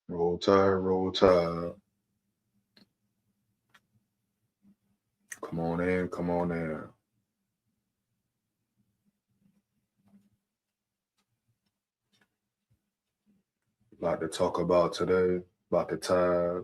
Roll Tide, Roll Tide. Come on in, come on in. Lot to talk about today, about the Tide.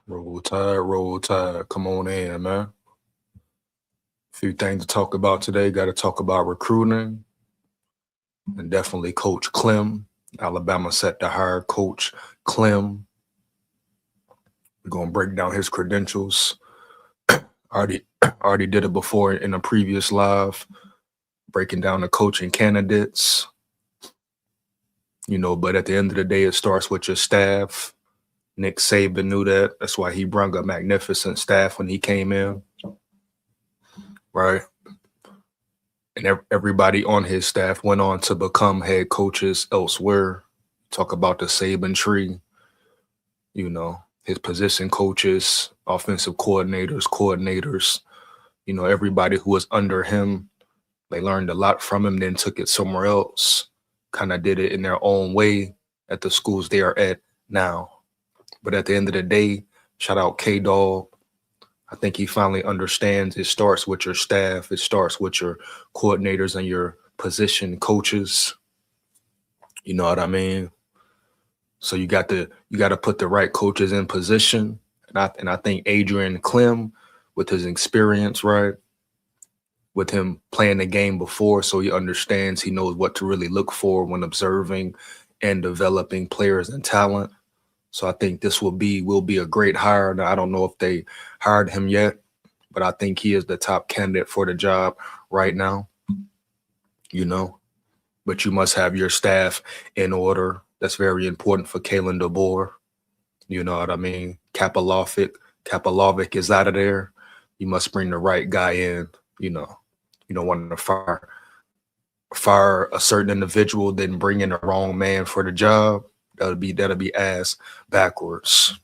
Roll Tide, Roll Tide. Come on in, man. Few things to talk about today. Got to talk about recruiting and definitely Coach Clem. Alabama set to hire Coach Clem. We're going to break down his credentials. Already did it before in a previous live, breaking down the coaching candidates. But at the end of the day, it starts with your staff. Nick Saban knew that. That's why he brought a magnificent staff when he came in, right? And everybody on his staff went on to become head coaches elsewhere. Talk about the Saban tree, his position coaches, offensive coordinators, everybody who was under him. They learned a lot from him, then took it somewhere else, kind of did it in their own way at the schools they are at now. But at the end of the day, shout out K-Dog. I think he finally understands it starts with your staff. It starts with your coordinators and your position coaches. You know what I mean? So you got to put the right coaches in position. And I think Adrian Clem, with his experience, right, with him playing the game before, so he understands, he knows what to really look for when observing and developing players and talent. So I think this will be a great hire. Now, I don't know if they hired him yet, but I think he is the top candidate for the job right now, But you must have your staff in order. That's very important for Kalen DeBoer. You know what I mean? Kapalovic is out of there. You must bring the right guy in, You don't want to fire a certain individual, then bring in the wrong man for the job. That'll be ass backwards.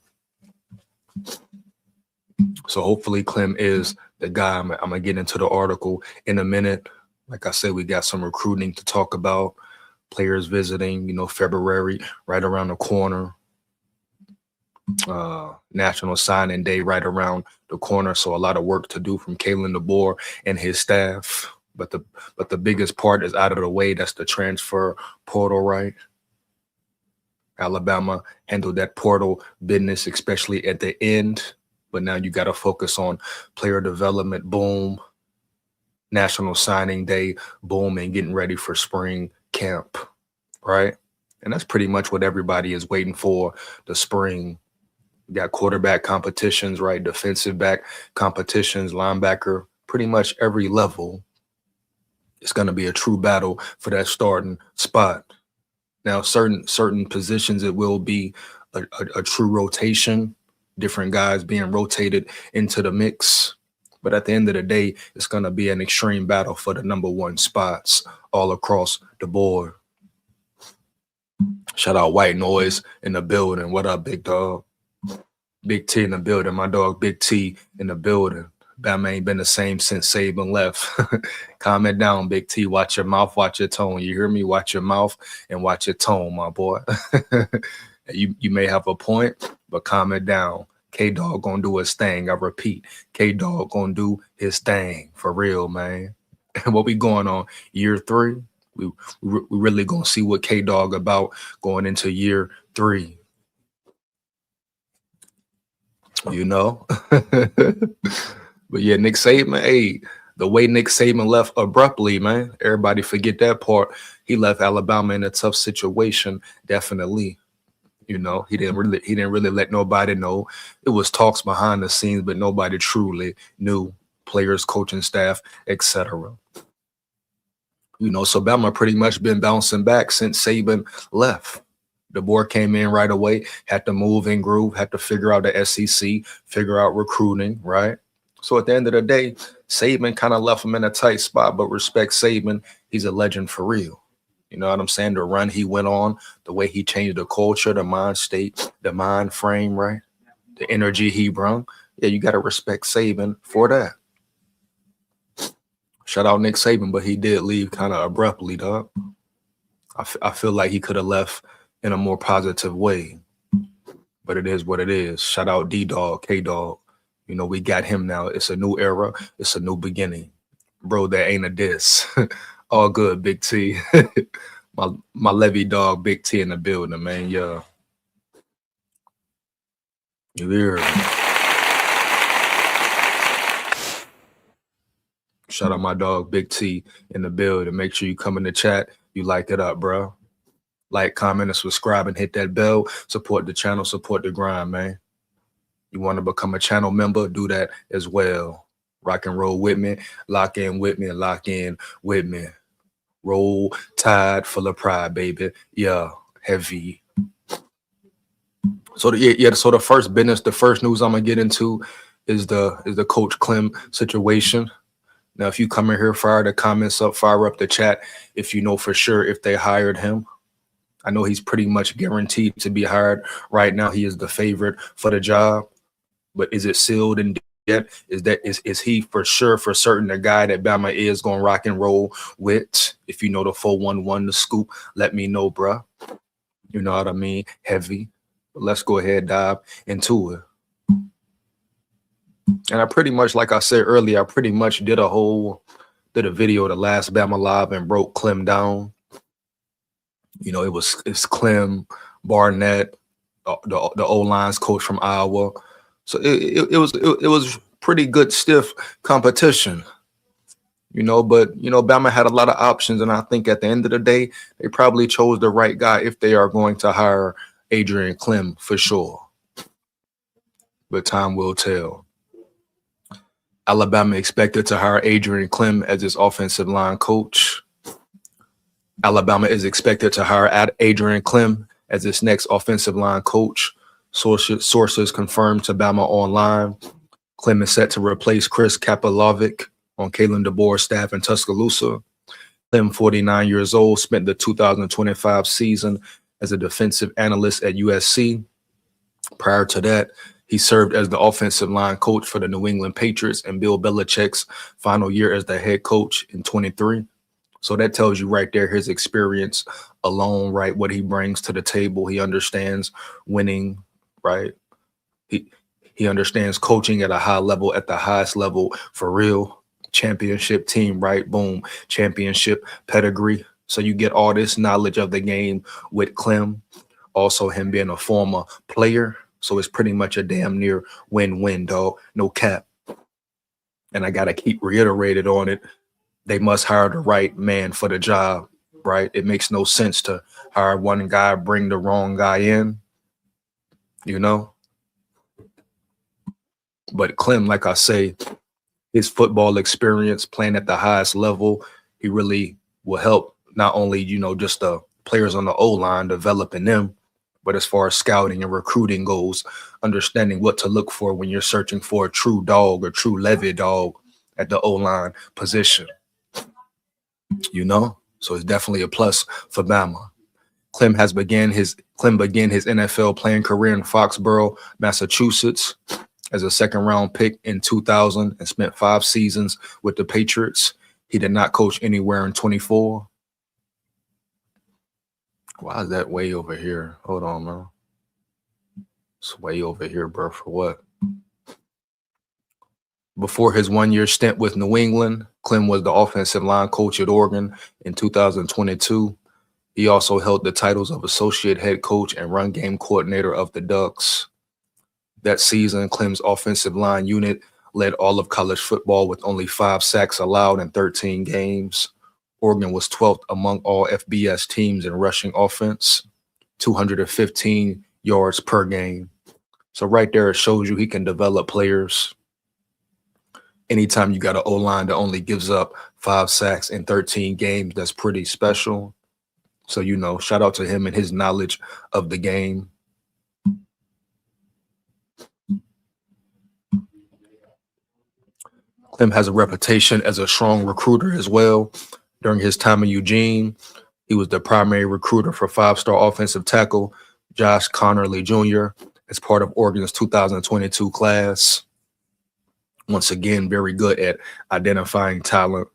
So hopefully Clem is the guy. I'm gonna get into the article in a minute. Like I said, we got some recruiting to talk about. Players visiting, February right around the corner. National Signing Day right around the corner. So a lot of work to do from Kalen DeBoer and his staff. But the biggest part is out of the way. That's the transfer portal, right? Alabama handled that portal business, especially at the end. But now you got to focus on player development, boom. National Signing Day, boom, and getting ready for spring camp, right? And that's pretty much what everybody is waiting for, the spring. You got quarterback competitions, right? Defensive back competitions, linebacker, pretty much every level. It's going to be a true battle for that starting spot. Now, certain positions, it will be a true rotation, different guys being rotated into the mix. But at the end of the day, it's going to be an extreme battle for the number one spots all across the board. Shout out White Noise in the building. What up, big dog? Big T in the building. My dog, Big T in the building. Bama ain't been the same since Saban left. Calm down, Big T. Watch your mouth, watch your tone. You hear me? Watch your mouth and watch your tone, my boy. You may have a point, but calm it down. K-Dog gonna do his thing. I repeat, K-Dog gonna do his thing. For real, man. What we going on? Year 3? We really gonna see what K-Dog about going into year 3. But yeah, Nick Saban, hey, the way Nick Saban left abruptly, man, everybody forget that part. He left Alabama in a tough situation, definitely. He didn't really let nobody know. It was talks behind the scenes, but nobody truly knew, players, coaching staff, etc. So Bama pretty much been bouncing back since Saban left. DeBoer came in right away, had to move in groove, had to figure out the SEC, figure out recruiting, right? So at the end of the day, Saban kind of left him in a tight spot, but respect Saban. He's a legend for real. You know what I'm saying? The run he went on, the way he changed the culture, the mind state, the mind frame, right? The energy he brought. Yeah, you got to respect Saban for that. Shout out Nick Saban, but he did leave kind of abruptly, dog. I feel like he could have left in a more positive way, but it is what it is. Shout out D-Dog, K-Dog. You know, we got him now. It's a new era. It's a new beginning. Bro, that ain't a diss. All good, Big T. my Levy dog, Big T in the building, man. Yeah. You hear? Shout out my dog, Big T in the building. Make sure you come in the chat. You like it up, bro. Like, comment, and subscribe, and hit that bell. Support the channel, support the grind, man. You want to become a channel member, do that as well. Rock and roll with me, lock in with me, and lock in with me. Roll Tide, full of pride, baby. Yeah, heavy. So so the first business, the first news I'm gonna get into is the Coach Klemm situation. Now, if you come in here, fire the comments up, fire up the chat if you know for sure if they hired him. I know he's pretty much guaranteed to be hired. Right now, he is the favorite for the job. But is it sealed and yet? Is he for sure, for certain, the guy that Bama is going to rock and roll with? If you know the 411, the scoop, let me know, bruh. You know what I mean? Heavy. But let's go ahead, dive into it. And I pretty much, like I said earlier, I pretty much did a video, the last Bama Live, and broke Klemm down. You know, it's Klemm, Barnett, the O-line's coach from Iowa. So it was pretty good, stiff competition, you know, but, you know, Bama had a lot of options. And I think at the end of the day, they probably chose the right guy if they are going to hire Adrian Klemm for sure. But time will tell. Alabama expected to hire Adrian Klemm as its offensive line coach. Alabama is expected to hire Adrian Klemm as its next offensive line coach. Sources confirmed to Bama Online. Klemm is set to replace Chris Kapalovic on Kalen DeBoer's staff in Tuscaloosa. Klemm, 49 years old, spent the 2025 season as a defensive analyst at USC. Prior to that, he served as the offensive line coach for the New England Patriots in Bill Belichick's final year as the head coach in 23. So that tells you right there his experience alone, right? What he brings to the table. He understands winning, right? He understands coaching at a high level, at the highest level for real. Championship team, right? Boom. Championship pedigree. So you get all this knowledge of the game with Klemm. Also him being a former player. So it's pretty much a damn near win-win, dog. No cap. And I got to keep reiterated on it. They must hire the right man for the job, right? It makes no sense to hire one guy, bring the wrong guy in, you know? But Klemm, like I say, his football experience playing at the highest level, he really will help not only, you know, just the players on the O-line, developing them, but as far as scouting and recruiting goes, understanding what to look for when you're searching for a true dog or true Levy dog at the O-line position. You know, so it's definitely a plus for Bama. Klemm began his NFL playing career in Foxborough, Massachusetts, as a second-round pick in 2000 and spent 5 seasons with the Patriots. He did not coach anywhere in 24. Why is that way over here? Hold on, man. It's way over here, bro. For what? Before his one-year stint with New England, Klemm was the offensive line coach at Oregon in 2022. He also held the titles of associate head coach and run game coordinator of the Ducks. That season, Klemm's offensive line unit led all of college football with only 5 sacks allowed in 13 games. Oregon was 12th among all FBS teams in rushing offense, 215 yards per game. So right there, it shows you he can develop players. Anytime you got an O-line that only gives up 5 sacks in 13 games, that's pretty special. So, you know, shout out to him and his knowledge of the game. Klemm has a reputation as a strong recruiter as well. During his time in Eugene, He was the primary recruiter for five-star offensive tackle Josh Connerly Jr. as part of Oregon's 2022 class. Once again, very good at identifying talent.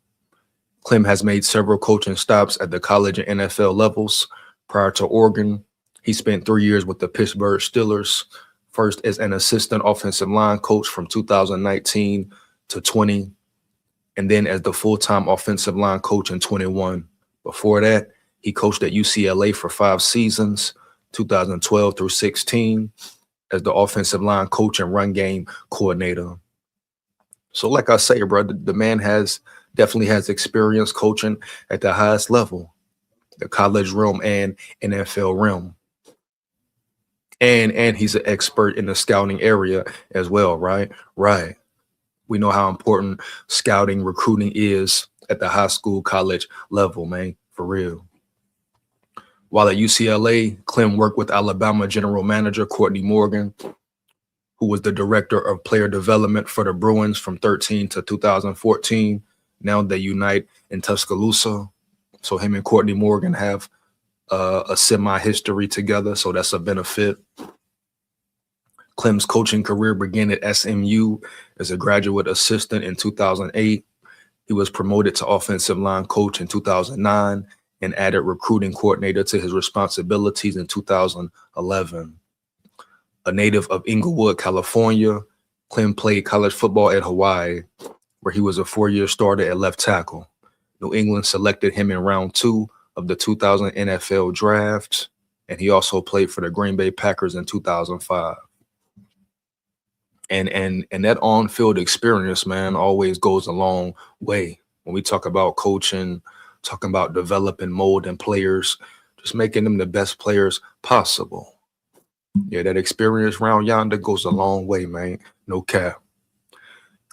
Klemm has made several coaching stops at the college and NFL levels. Prior to Oregon, he spent 3 years with the Pittsburgh Steelers, first as an assistant offensive line coach from 2019 to 20, and then as the full-time offensive line coach in 21. Before that, he coached at UCLA for 5 seasons, 2012 through 16, as the offensive line coach and run game coordinator. So like I say, bro, the man definitely has experience coaching at the highest level, the college realm and NFL realm. And he's an expert in the scouting area as well, right? Right. We know how important scouting, recruiting is at the high school, college level, man, for real. While at UCLA, Klemm worked with Alabama general manager Courtney Morgan, who was the director of player development for the Bruins from 13 to 2014. Now they unite in Tuscaloosa. So him and Courtney Morgan have a semi-history together, so that's a benefit. Klemm's coaching career began at SMU as a graduate assistant in 2008. He was promoted to offensive line coach in 2009 and added recruiting coordinator to his responsibilities in 2011. A native of Inglewood, California, Klemm played college football at Hawaii, where he was a 4-year starter at left tackle. New England selected him in round 2 of the 2000 NFL draft, and he also played for the Green Bay Packers in 2005. And that on-field experience, man, always goes a long way. When we talk about coaching, talking about developing, molding players, just making them the best players possible. Yeah, that experience round yonder goes a long way, man. No cap.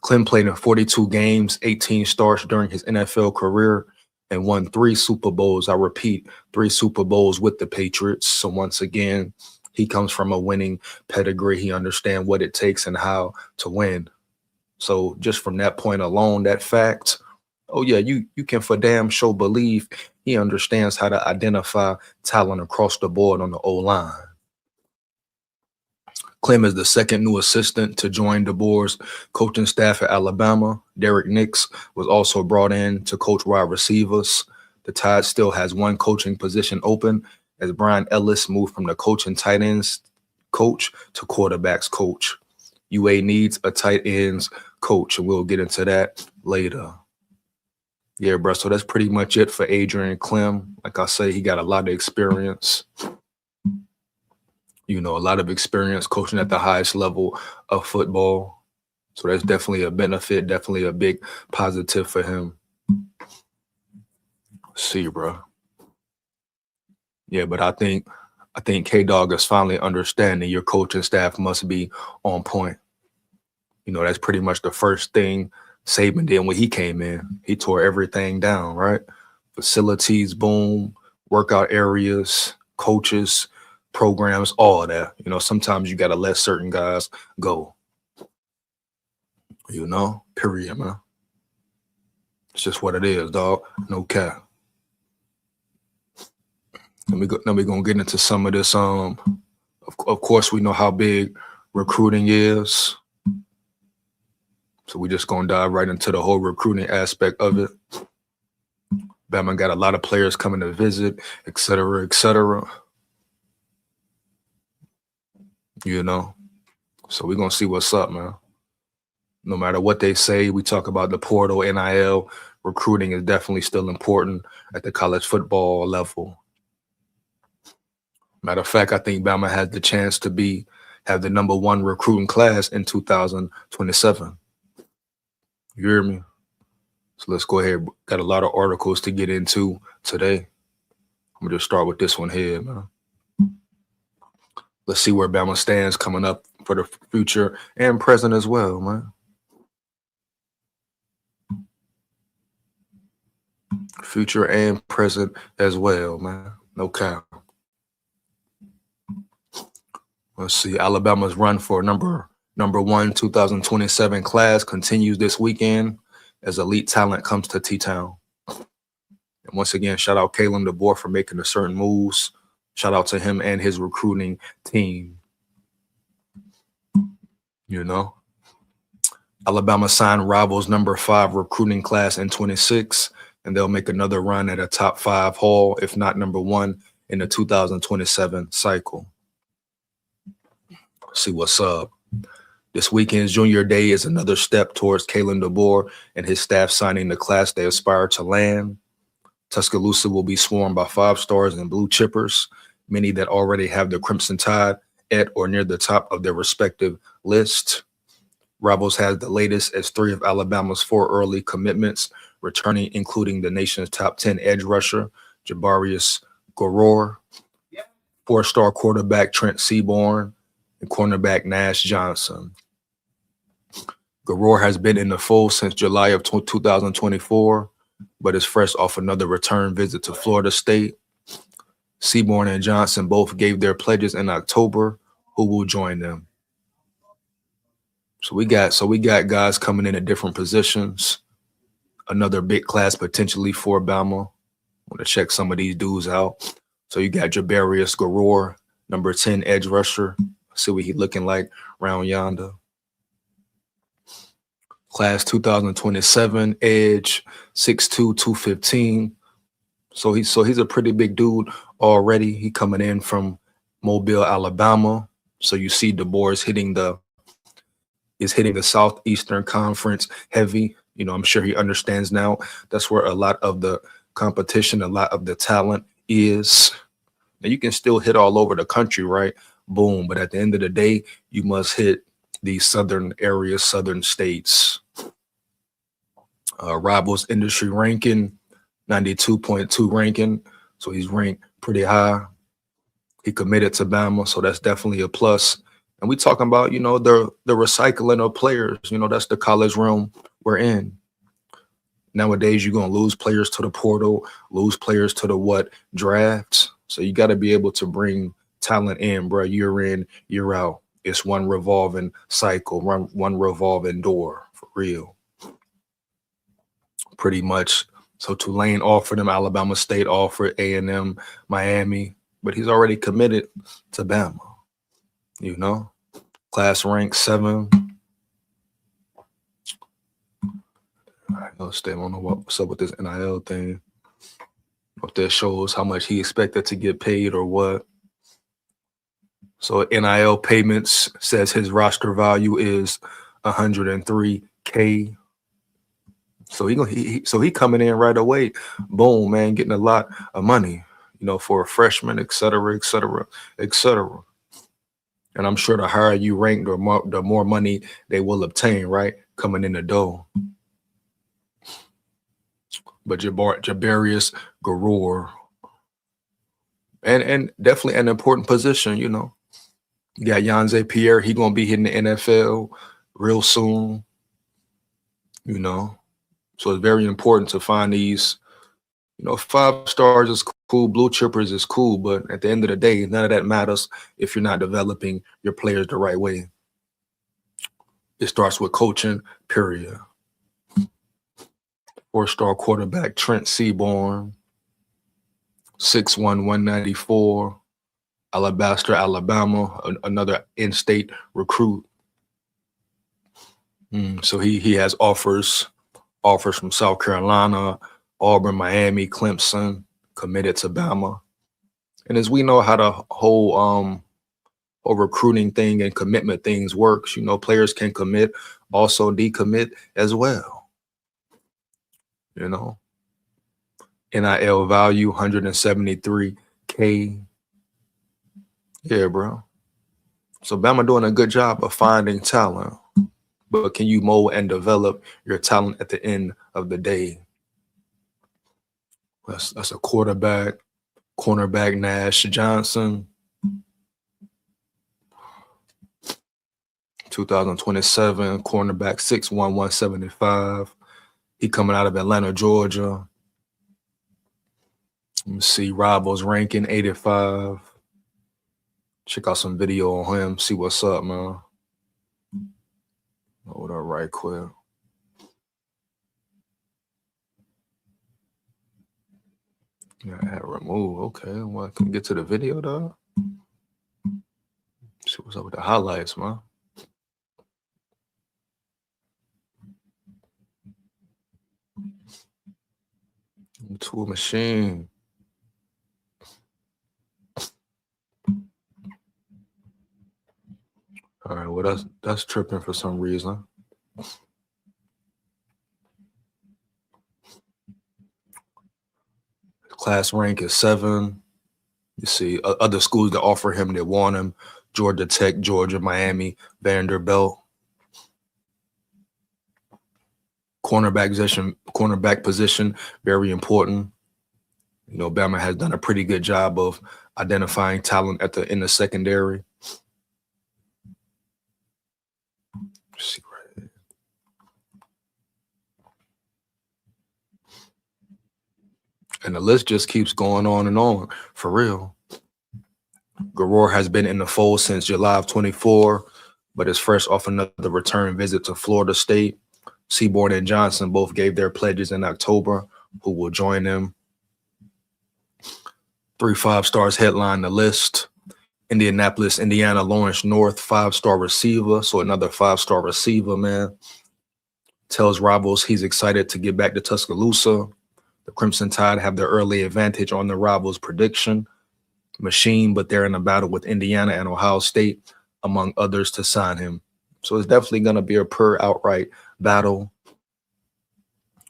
Klemm played in 42 games, 18 starts during his NFL career, and won 3 Super Bowls. I repeat, 3 Super Bowls with the Patriots. So once again, he comes from a winning pedigree. He understands what it takes and how to win. So just from that point alone, that fact, oh yeah, you can for damn sure believe he understands how to identify talent across the board on the O-line. Klemm is the second new assistant to join deboer's coaching staff at Alabama. Derek Nix was also brought in to coach wide receivers. The Tide still has 1 coaching position open as Brian Ellis moved from the coaching tight ends coach to quarterbacks coach. UA needs a tight ends coach, and we'll get into that later. Yeah, bro, so that's pretty much it for Adrian Klemm. Like I say, he got a lot of experience. You know, a lot of experience coaching at the highest level of football. So that's definitely a benefit, definitely a big positive for him. See, bro. Yeah, but I think K-Dog is finally understanding your coaching staff must be on point. You know, that's pretty much the first thing Saban did when he came in. He tore everything down, right? Facilities, boom, workout areas, coaches, programs, all of that. You know, sometimes you got to let certain guys go. You know, period, man. It's just what it is, dog. No cap. Now we're going to get into some of this. Of course, we know how big recruiting is. So we're just going to dive right into the whole recruiting aspect of it. Bama got a lot of players coming to visit, et cetera, et cetera. You know, so we're going to see what's up, man. No matter what they say, we talk about the portal, NIL, recruiting is definitely still important at the college football level. Matter of fact, I think Bama has the chance to have the #1 recruiting class in 2027. You hear me? So let's go ahead. Got a lot of articles to get into today. I'm going to just start with this one here, man. Let's see where Bama stands coming up for the future and present as well, man. Future and present as well, man. No cap. Let's see. Alabama's run for number 1 2027 class continues this weekend as elite talent comes to T-Town. And once again, shout out Kalen DeBoer for making the certain moves. Shout out to him and his recruiting team. You know, Alabama signed Rivals #5 recruiting class in 26, and they'll make another run at a top 5 haul, if not #1, in the 2027 cycle. See what's up. This weekend's Junior Day is another step towards Kalen DeBoer and his staff signing the class they aspire to land. Tuscaloosa will be swarmed by 5 stars and blue chippers, many that already have the Crimson Tide at or near the top of their respective list. Rivals has the latest as 3 of Alabama's 4 early commitments returning, including the nation's top 10 edge rusher, Jabarius Goror, 4-star quarterback Trent Seaborn, and cornerback Nash Johnson. Goror has been in the fold since July of 2024, but is fresh off another return visit to Florida State. Seaborn and Johnson both gave their pledges in October. Who will join them? So we got guys coming in at different positions. Another big class potentially for Bama. Want to check some of these dudes out. So you got Jabarius Goror, #10 edge rusher. See what he looking like round yonder. Class 2027 edge, 6'2", 215. So he's a pretty big dude already. He coming in from Mobile, Alabama. So you see DeBoer is hitting the Southeastern Conference heavy. You know, I'm sure he understands now. That's where a lot of the competition, a lot of the talent is. Now you can still hit all over the country, right? Boom. But at the end of the day, you must hit these southern areas, southern states. Rivals industry ranking, 92.2 ranking. So he's ranked pretty high. He committed to Bama, so that's definitely a plus. And we talking about, you know, the recycling of players. You know, that's the college realm we're in. Nowadays, you're going to lose players to the portal, lose players to the drafts. So you got to be able to bring talent in, bro, year in, year out. It's one revolving cycle, one revolving door, for real. Pretty much. So Tulane offered him, Alabama State offered, A&M, Miami, but he's already committed to Bama, you know. Class rank 7. I don't know what's up with this NIL thing. If that shows how much he expected to get paid or what. So NIL payments says his roster value is $103K. So he coming in right away. Boom, man, getting a lot of money, you know, for a freshman, et cetera, et cetera, et cetera. And I'm sure the higher you rank, the more money they will obtain, right? Coming in the door. But Jabarius Goror, and definitely an important position, you know. You got Yanze Pierre, he gonna be hitting the NFL real soon, you know. So it's very important to find these, you know, 5 stars is cool, blue chippers is cool, but at the end of the day, none of that matters if you're not developing your players the right way. It starts with coaching, period. 4-star quarterback Trent Seaborn, 6'1", 194, Alabaster, Alabama, another in-state recruit. So he has offers from South Carolina, Auburn, Miami, Clemson, committed to Bama. And as we know how the whole recruiting thing and commitment things works, you know, players can commit, also decommit as well. You know, NIL value $173K. Yeah, bro. So Bama doing a good job of finding talent, but can you mold and develop your talent at the end of the day? That's a quarterback, cornerback Nash Johnson. 2027 cornerback, 6'1", 175. He coming out of Atlanta, Georgia. Let me see, Rivals ranking 85. Check out some video on him, see what's up, man. Hold up right quick. Yeah, add remove. Okay, well, I can get to the video though. See what's up with the highlights, man. To a machine. All right, well that's tripping for some reason. Class rank is 7. You see other schools that offer him that want him: Georgia Tech, Georgia, Miami, Vanderbilt. Cornerback position, very important. You know, Bama has done a pretty good job of identifying talent in the secondary. Let's see right here. And the list just keeps going on and on, for real. Garor has been in the fold since July of 24, but is fresh off another return visit to Florida State. Seaborn and Johnson both gave their pledges in October, who will join them. 3 5-stars headline the list. Indianapolis, Indiana, Lawrence North, 5-star receiver. So another 5-star receiver, man. Tells rivals he's excited to get back to Tuscaloosa. The Crimson Tide have their early advantage on the rivals' prediction machine, but they're in a battle with Indiana and Ohio State, among others, to sign him. So it's definitely going to be a outright battle.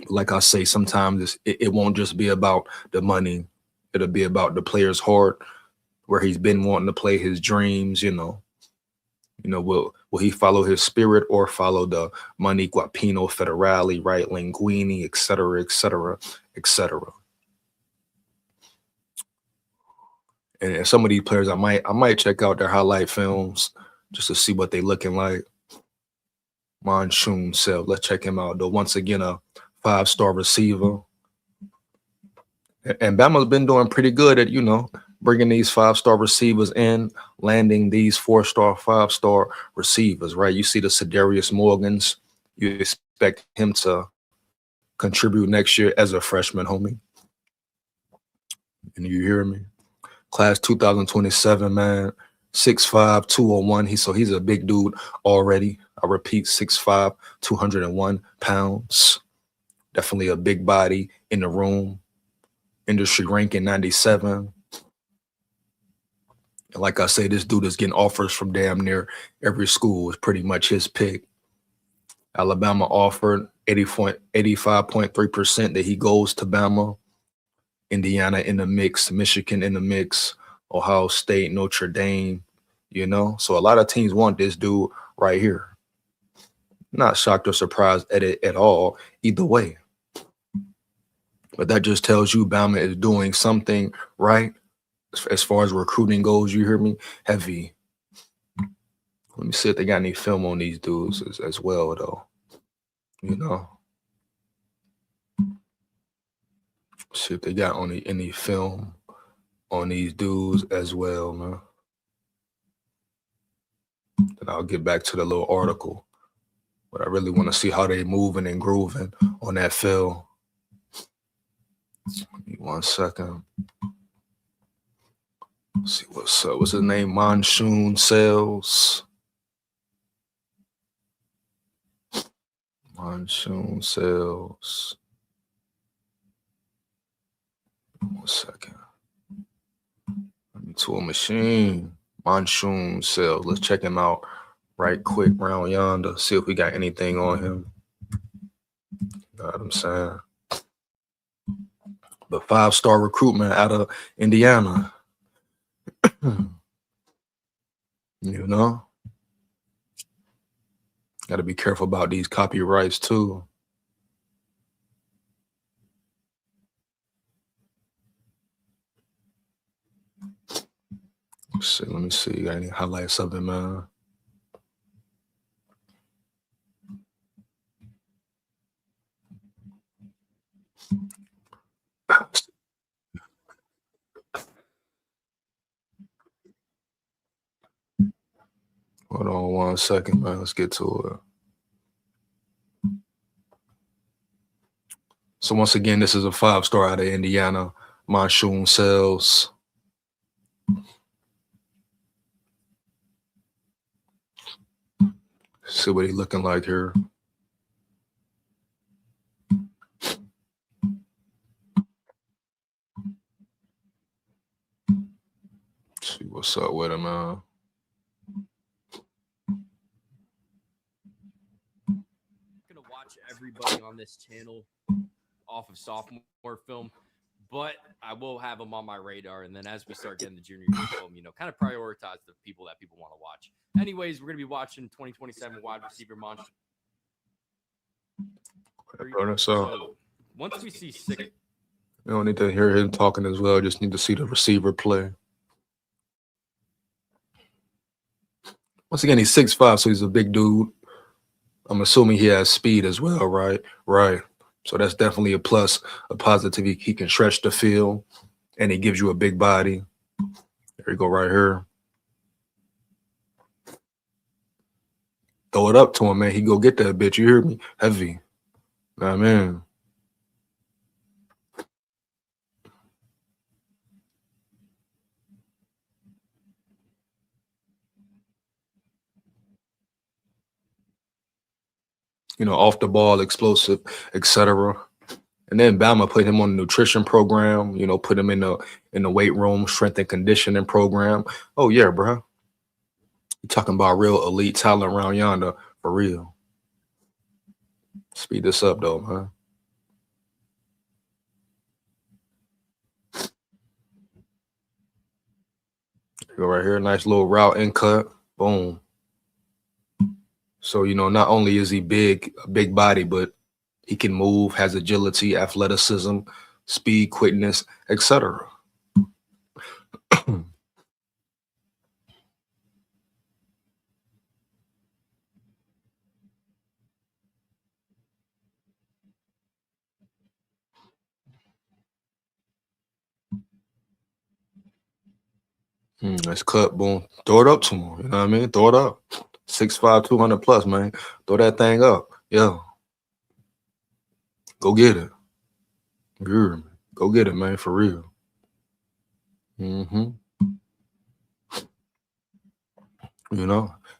Like I say, sometimes it won't just be about the money. It'll be about the player's heart, where he's been wanting to play, his dreams, will he follow his spirit or follow the money, guapino, federale, right, linguini, et cetera, et cetera, et cetera. And some of these players, I might check out their highlight films just to see what they looking like. Monsoon Self, let's check him out though. Once again, a 5-star receiver. And Bama's been doing pretty good at, bringing these 5-star receivers in, landing these 4-star, 5-star receivers, right? You see the Cedarius Morgans. You expect him to contribute next year as a freshman, homie. And you hear me? Class 2027, man. 6'5", 201. He's a big dude already. I repeat, 6'5", 201 pounds. Definitely a big body in the room. Industry ranking 97. And like I say, this dude is getting offers from damn near every school. It's pretty much his pick. Alabama offered 85.3% that he goes to Bama. Indiana in the mix, Michigan in the mix, Ohio State, Notre Dame, So a lot of teams want this dude right here. Not shocked or surprised at it at all, either way. But that just tells you Bama is doing something right as far as recruiting goes. You hear me? Heavy. Let me see if they got any film on these dudes as well, though. See if they got any film on these dudes as well, man. Then I'll get back to the little article. But I really want to see how they moving and grooving on that film. Give me 1 second. Let's see what's up. What's his name? Monsoon Sales. Monsoon Sales. 1 second. Let me to a machine. Monsoon Sales. Let's check him out right quick round yonder. See if we got anything on him. You know what I'm saying? But 5-star recruitment out of Indiana. Got to be careful about these copyrights too. Let me see. You got any highlights of him, man? Hold on 1 second, man. Let's get to it. So once again, this is a 5-star out of Indiana. Monsoon Sales. See what he looking like here. See what's up with him, man. Gonna watch everybody on this channel off of sophomore film, but I will have them on my radar. And then as we start getting the junior year film, kind of prioritize the people that people want to watch. Anyways, we're gonna be watching 2027 wide receiver monster. So once we see six, you don't need to hear him talking as well. Just need to see the receiver play. Once again, he's 6'5", so he's a big dude. I'm assuming he has speed as well, right? Right. So that's definitely a plus, a positive. He can stretch the field, and he gives you a big body. There you go, right here. Throw it up to him, man. He go get that bitch. You hear me? Heavy. Nah, man. Off the ball, explosive, etc. And then Bama put him on the nutrition program, put him in the weight room, strength and conditioning program. Oh yeah, bro. You talking about real elite talent around yonder, for real. Speed this up though, man. Go right here, nice little route and cut. Boom. So, not only is he a big body, but he can move, has agility, athleticism, speed, quickness, etc. Nice cut, boom. Throw it up to him. You know what I mean? Throw it up. 6'5", 200 plus, man. Throw that thing up. Yeah. Go get it. Go get it, man, for real. And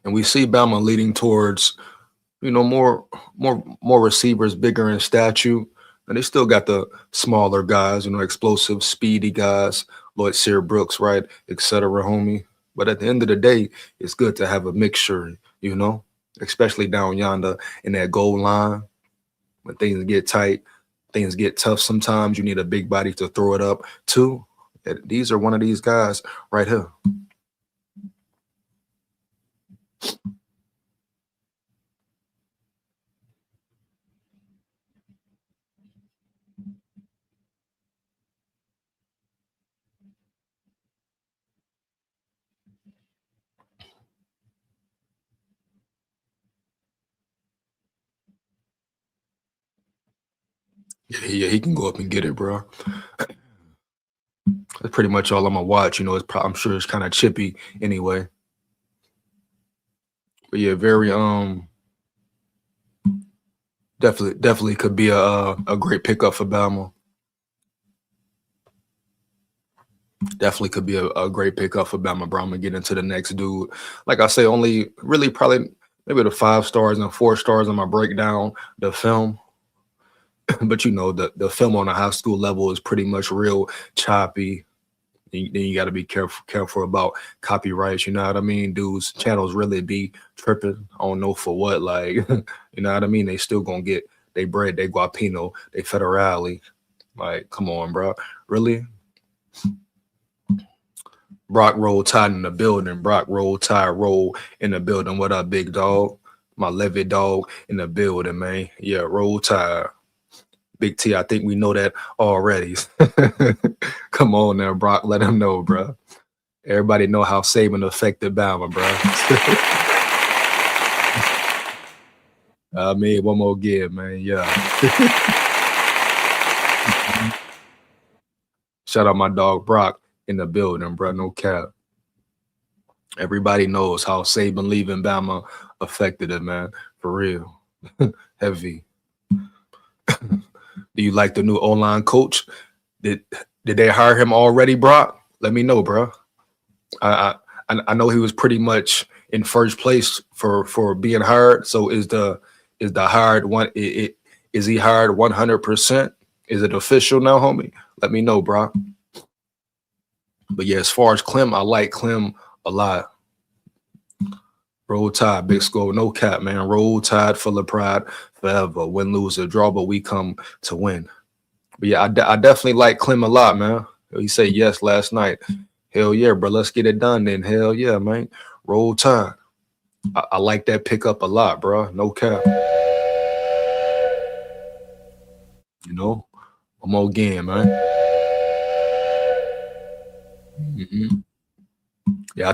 we see Bama leading towards, more receivers, bigger in stature. And they still got the smaller guys, explosive, speedy guys, Lloyd Sear Brooks, right, etc., homie. But at the end of the day, it's good to have a mixture, especially down yonder in that goal line. When things get tight, things get tough sometimes, you need a big body to throw it up too. These are one of these guys right here. Yeah, he can go up and get it, bro. That's pretty much all I'm gonna watch. I'm sure it's kind of chippy anyway. But yeah, very definitely could be a great pickup for Bama. Definitely could be a great pickup for Bama. Bro, I'm gonna get into the next dude. Like I say, only really probably maybe the 5 stars and 4 stars on my breakdown the film. But the film on a high school level is pretty much real choppy. Then you got to be careful about copyrights. You know what I mean? Dudes, channels really be tripping. I don't know for what. Like, you know what I mean? They still gonna get they bread, they guapino, they federale. Like, come on, bro. Really? Brock Roll Tide in the building. Brock Roll Tide Roll in the building. What up, big dog? My Levy dog in the building, man. Yeah, Roll Tide. Big T, I think we know that already. Come on now, Brock. Let him know, bro. Everybody know how Saban affected Bama, bro. I mean, one more give, man. Yeah. Shout out my dog Brock in the building, bro. No cap. Everybody knows how Saban leaving Bama affected it, man. For real. Heavy. Do you like the new online coach? Did they hire him already, Brock? Let me know, bro. I know he was pretty much in first place for being hired. So is the hired one? Is he hired 100%? Is it official now, homie? Let me know, bro. But yeah, as far as Clem, I like Clem a lot. Roll Tide, big score, no cap, man. Roll Tide, full of pride, forever. Win, lose, or draw, but we come to win. But yeah, I definitely like Clem a lot, man. He said yes last night. Hell yeah, bro. Let's get it done then. Hell yeah, man. Roll Tide. I like that pickup a lot, bro. No cap. You know, one more game, man. Yeah, I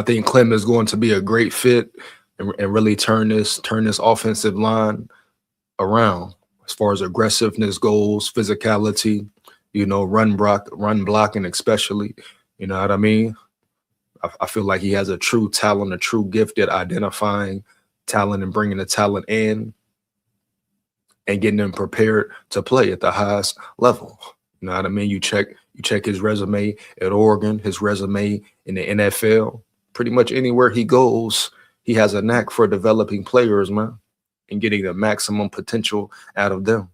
think Clem is going to be a great fit and really turn this offensive line around as far as aggressiveness goes, physicality, you know, run blocking especially. You know what I mean? I feel like he has a true talent, a true gift at identifying talent and bringing the talent in and getting them prepared to play at the highest level. You know what I mean? You check his resume at Oregon, his resume in the NFL. Pretty much anywhere he goes, he has a knack for developing players, man, and getting the maximum potential out of them.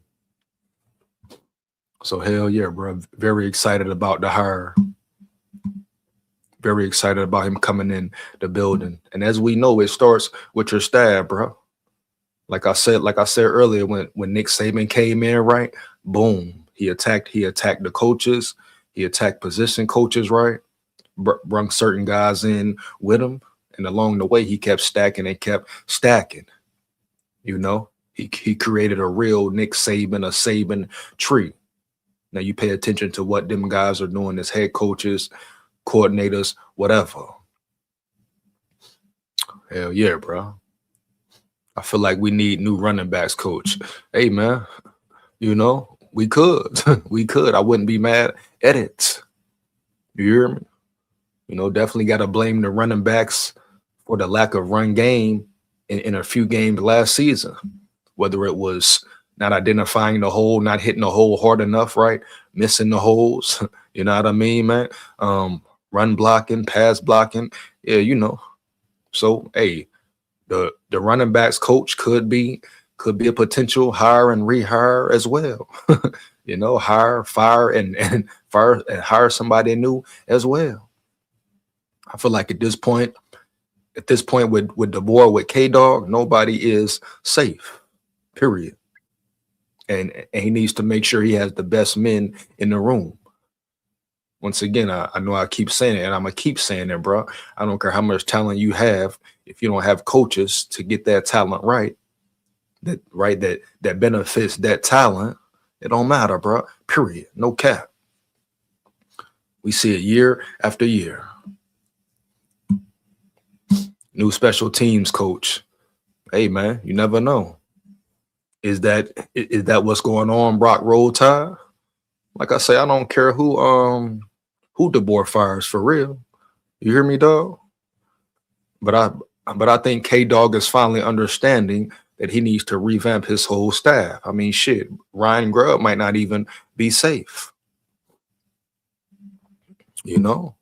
So hell yeah, bro. Very excited about the hire. Very excited about him coming in the building. And as we know, it starts with your staff, bro. Like I said earlier, when Nick Saban came in, right? Boom. He attacked the coaches. He attacked position coaches, right? Brung certain guys in with him. And along the way, he kept stacking and kept stacking. You know, he created a real Nick Saban, a Saban tree. Now you pay attention to what them guys are doing as head coaches, coordinators, whatever. Hell yeah, bro. I feel like we need new running backs, coach. Hey, man, you know, we could. We could. I wouldn't be mad at it. You hear me? You know, definitely got to blame the running backs for the lack of run game in a few games last season, whether it was not identifying the hole, not hitting the hole hard enough, right? Missing the holes. You know what I mean, man? Run blocking, pass blocking. Yeah, you know. So, hey, the running backs coach could be a potential hire and rehire as well. You know, fire and hire somebody new as well. I feel like at this point with deboer, with K-Dog, nobody is safe. Period. And he needs to make sure he has the best men in the room. Once again, I know I keep saying it, and I'm gonna keep saying it, bro. I don't care how much talent you have, if you don't have coaches to get that talent right, that benefits that talent, it don't matter, bro. Period. No cap. We see it year after year. New special teams coach. Hey, man, you never know. Is that what's going on, Brock Roll Tide? Like I say, I don't care who DeBoer fires, for real. You hear me, dog? But I think K-Dog is finally understanding that he needs to revamp his whole staff. I mean, shit, Ryan Grubb might not even be safe. You know?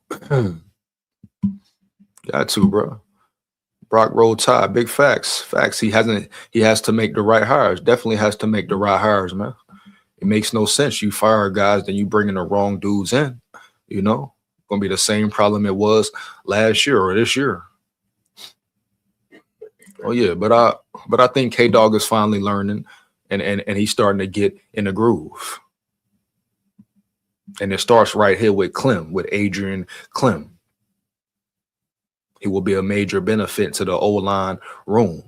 Got to, bro. Brock Roll Tide, big facts. Facts. He has to make the right hires. Definitely has to make the right hires, man. It makes no sense. You fire guys, then you bringing the wrong dudes in. You know, gonna be the same problem it was last year or this year. Oh yeah, but I think K-Dog is finally learning, and he's starting to get in the groove. And it starts right here with Clem, with Adrian Clem. He will be a major benefit to the O-line room.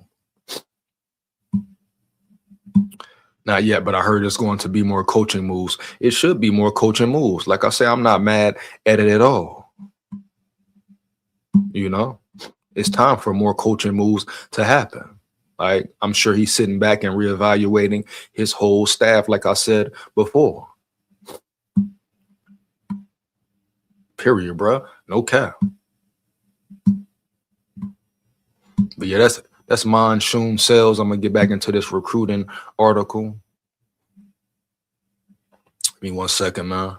Not yet, but I heard it's going to be more coaching moves. It should be more coaching moves. Like I say, I'm not mad at it at all. You know, it's time for more coaching moves to happen. Like, I'm sure he's sitting back and reevaluating his whole staff, like I said before. Period, bro. No cap. But yeah, that's Monsoon Sales. I'm gonna get back into this recruiting article. Give me 1 second, man.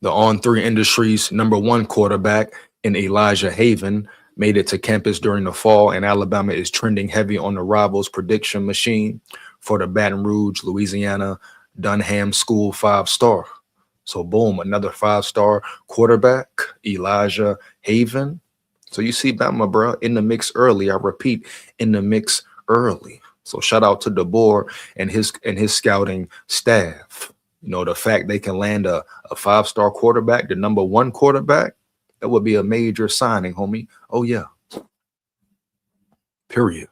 The On3 Industries #1 quarterback in Elijah Haven made it to campus during the fall, and Alabama is trending heavy on the Rivals prediction machine for the Baton Rouge, Louisiana Dunham School 5-star. So boom, another 5-star quarterback, Elijah Haven. So you see Bama, bro, in the mix early. I repeat, in the mix early. So shout out to deboer and his scouting staff. You know, the fact they can land a 5-star quarterback, the #1 quarterback, that would be a major signing, homie. Oh yeah. Period.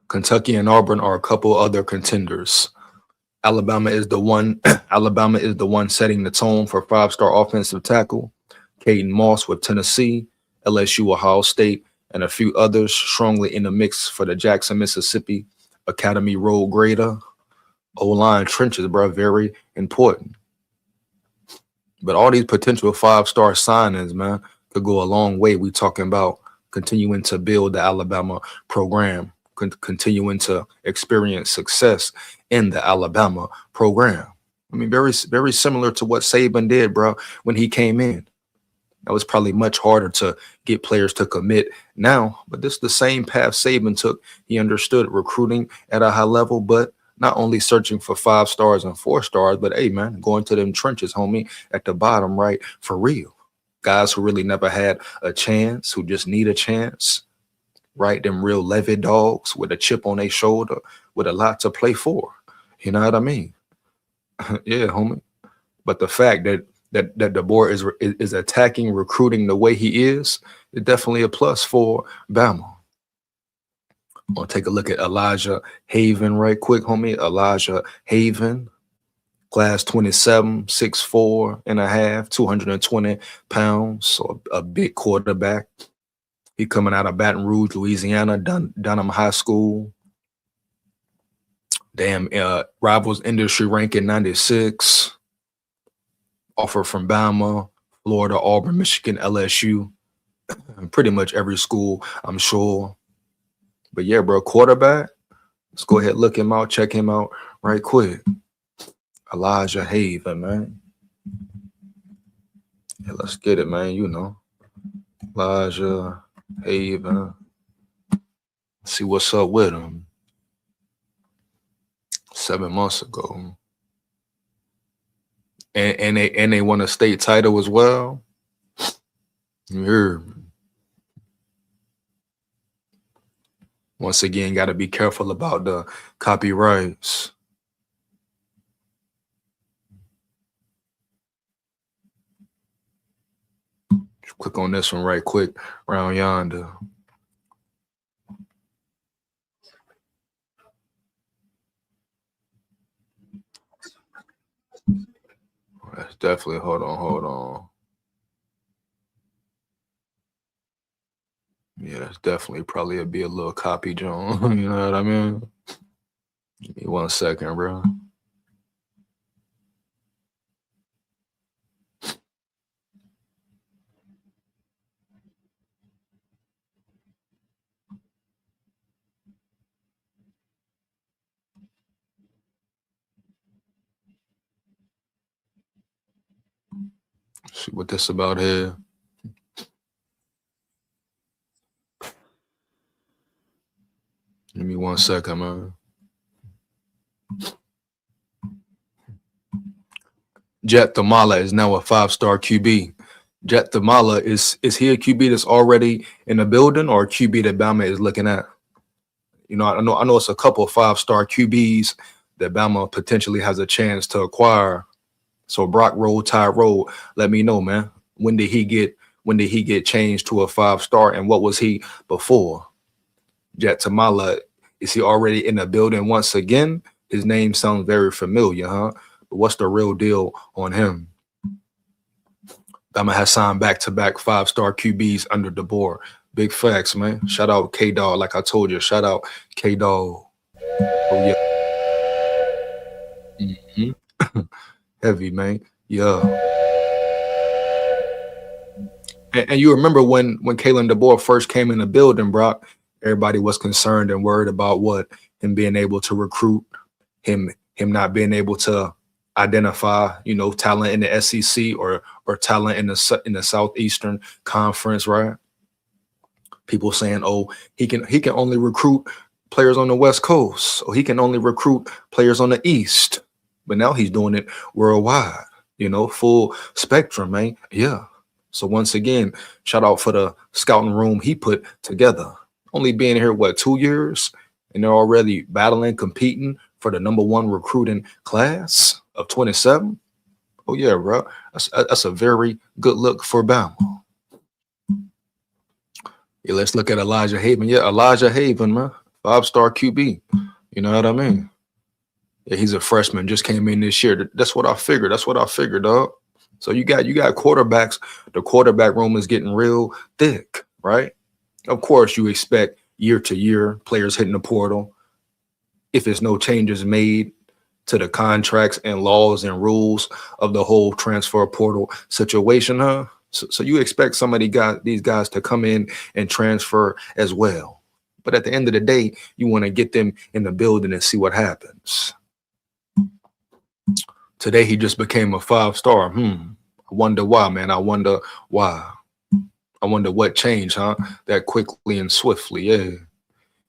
Kentucky and Auburn are a couple other contenders. Alabama is the one. Alabama is the one setting the tone for 5-star offensive tackle. Caden Moss with Tennessee, LSU, Ohio State, and a few others strongly in the mix for the Jackson, Mississippi Academy Road grader. O-line trenches, bro, very important. But all these potential 5-star signings, man, could go a long way. We talking about continuing to build the Alabama program, continuing to experience success in the Alabama program. I mean, very, very similar to what Saban did, bro, when he came in. That was probably much harder to get players to commit now, but this is the same path Saban took. He understood recruiting at a high level, but not only searching for 5 stars and 4 stars, but hey, man, going to them trenches, homie, at the bottom, right, for real. Guys who really never had a chance, who just need a chance, right? Them real levy dogs with a chip on their shoulder, with a lot to play for. You know what I mean? Yeah, homie. But the fact that deboer is attacking recruiting the way he is definitely a plus for Bama. I'll take a look at Elijah Haven right quick, homie. Elijah Haven, class 27, 6'4" and a half, 220 pounds. So a big quarterback. He coming out of Baton Rouge, Louisiana, Dunham High School. Damn, Rivals industry ranking 96. Offer from Bama, Florida, Auburn, Michigan, LSU, pretty much every school, I'm sure. But yeah, bro, quarterback. Let's go ahead, look him out, check him out right quick. Elijah Haven, man. Yeah, let's get it, man. You know, Elijah Haven. See what's up with him. 7 months ago. And they won a state title as well. You heard me. Once again, got to be careful about the copyrights. Just click on this one right quick, around yonder. That's definitely, hold on. Yeah, that's definitely probably be a little copy, John. You know what I mean? Give me 1 second, bro. See what this about here. Give me 1 second, man. Jet Thamala is now a 5-star QB. Jet Thamala, is he a QB that's already in the building, or a QB that Bama is looking at? You know, I know it's a couple of 5-star QBs that Bama potentially has a chance to acquire. So Brock Rowe, Tyrone, let me know, man. When did he get changed to a 5-star, and what was he before? Jet Thamala, is he already in the building once again? His name sounds very familiar, huh? But what's the real deal on him? Bama has signed back-to-back 5-star QBs under deboer. Big facts, man. Shout out K-Dog, like I told you. Shout out K-Dog. Oh, yeah. Heavy, man. Yeah. And you remember when Kalen DeBoer first came in the building, Brock, everybody was concerned and worried about what him being able to recruit, him not being able to identify, you know, talent in the SEC or talent in the Southeastern Conference, right? People saying, oh, he can only recruit players on the West Coast, or he can only recruit players on the East. But now he's doing it worldwide, you know, full spectrum, man. Yeah. So once again, shout out for the scouting room he put together. Only being here, what, 2 years? And they're already battling, competing for the #1 recruiting class of 27. Oh, yeah, bro. That's a very good look for Bama. Yeah, let's look at Elijah Haven. Yeah, Elijah Haven, man. 5-star QB. You know what I mean? Yeah, he's a freshman, just came in this year. That's what I figured. That's what I figured, dog. So you got quarterbacks. The quarterback room is getting real thick, right? Of course, you expect year to year players hitting the portal. If there's no changes made to the contracts and laws and rules of the whole transfer portal situation, huh? So you expect some of these guys to come in and transfer as well. But at the end of the day, you want to get them in the building and see what happens. Today, he just became a 5-star. I wonder why, man. I wonder why. I wonder what changed, huh? That quickly and swiftly. Yeah.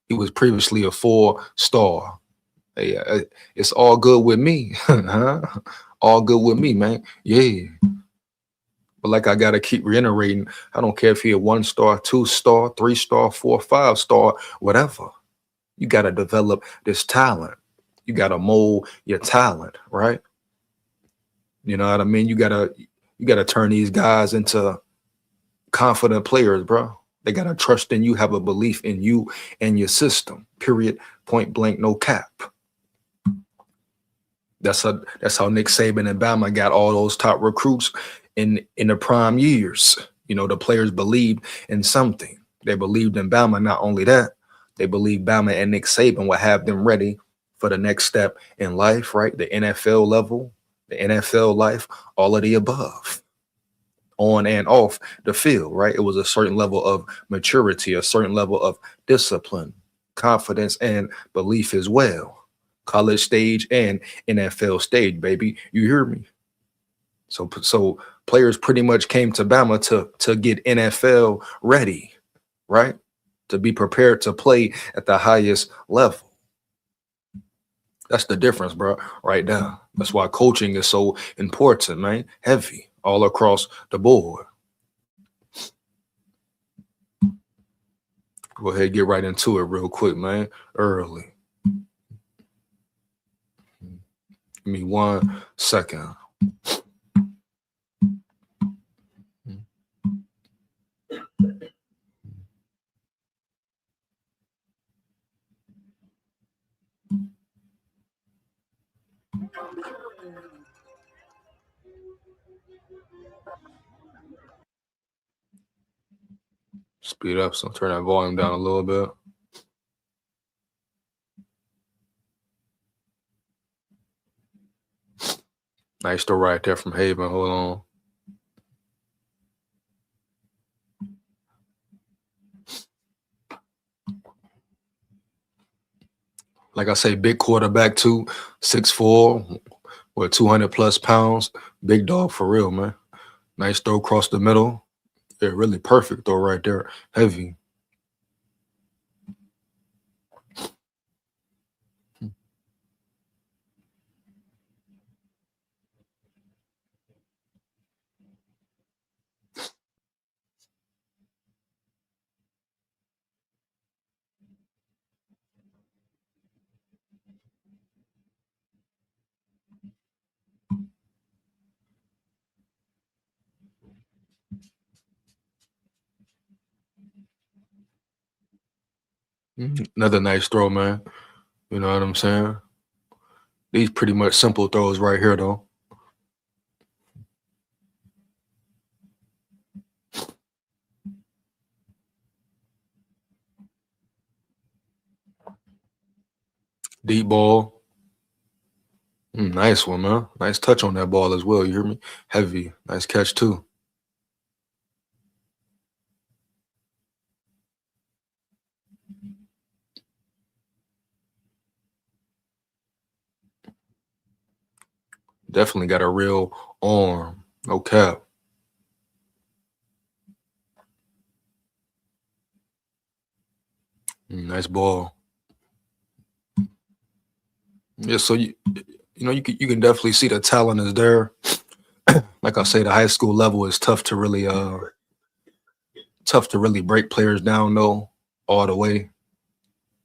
He was previously a 4-star. Hey, it's all good with me, huh? All good with me, man. Yeah. But like I gotta keep reiterating, I don't care if you're 1-star, 2-star, 3-star, 4, 5-star, whatever. You gotta develop this talent. You gotta mold your talent, right? You know what I mean? You gotta turn these guys into confident players, bro. They gotta trust in you, have a belief in you and your system. Period. Point blank, no cap. That's how Nick Saban and Bama got all those top recruits in the prime years. You know, the players believed in something. They believed in Bama. Not only that, they believed Bama and Nick Saban would have them ready for the next step in life, right? The NFL level, the NFL life, all of the above, on and off the field, right? It was a certain level of maturity, a certain level of discipline, confidence, and belief as well. College stage and NFL stage, baby. You hear me? So players pretty much came to Bama to get NFL ready, right? To be prepared to play at the highest level. That's the difference, bro, right now. That's why coaching is so important, man. Heavy all across the board. Go ahead, get right into it real quick, man. Early. Give me 1 second. Speed up, so turn that volume down a little bit. Nice throw right there from Haven. Hold on. Like I say, big quarterback too, 6'4", with 200+ pounds. Big dog for real, man. Nice throw across the middle. Yeah, really perfect throw right there. Heavy. Another nice throw, man. You know what I'm saying? These pretty much simple throws right here, though. Deep ball. Nice one, man. Nice touch on that ball as well. You hear me? Heavy. Nice catch, too. Definitely got a real arm. No cap. Nice ball. Yeah, so you can definitely see the talent is there. Like I say, the high school level is tough to really break players down though, all the way.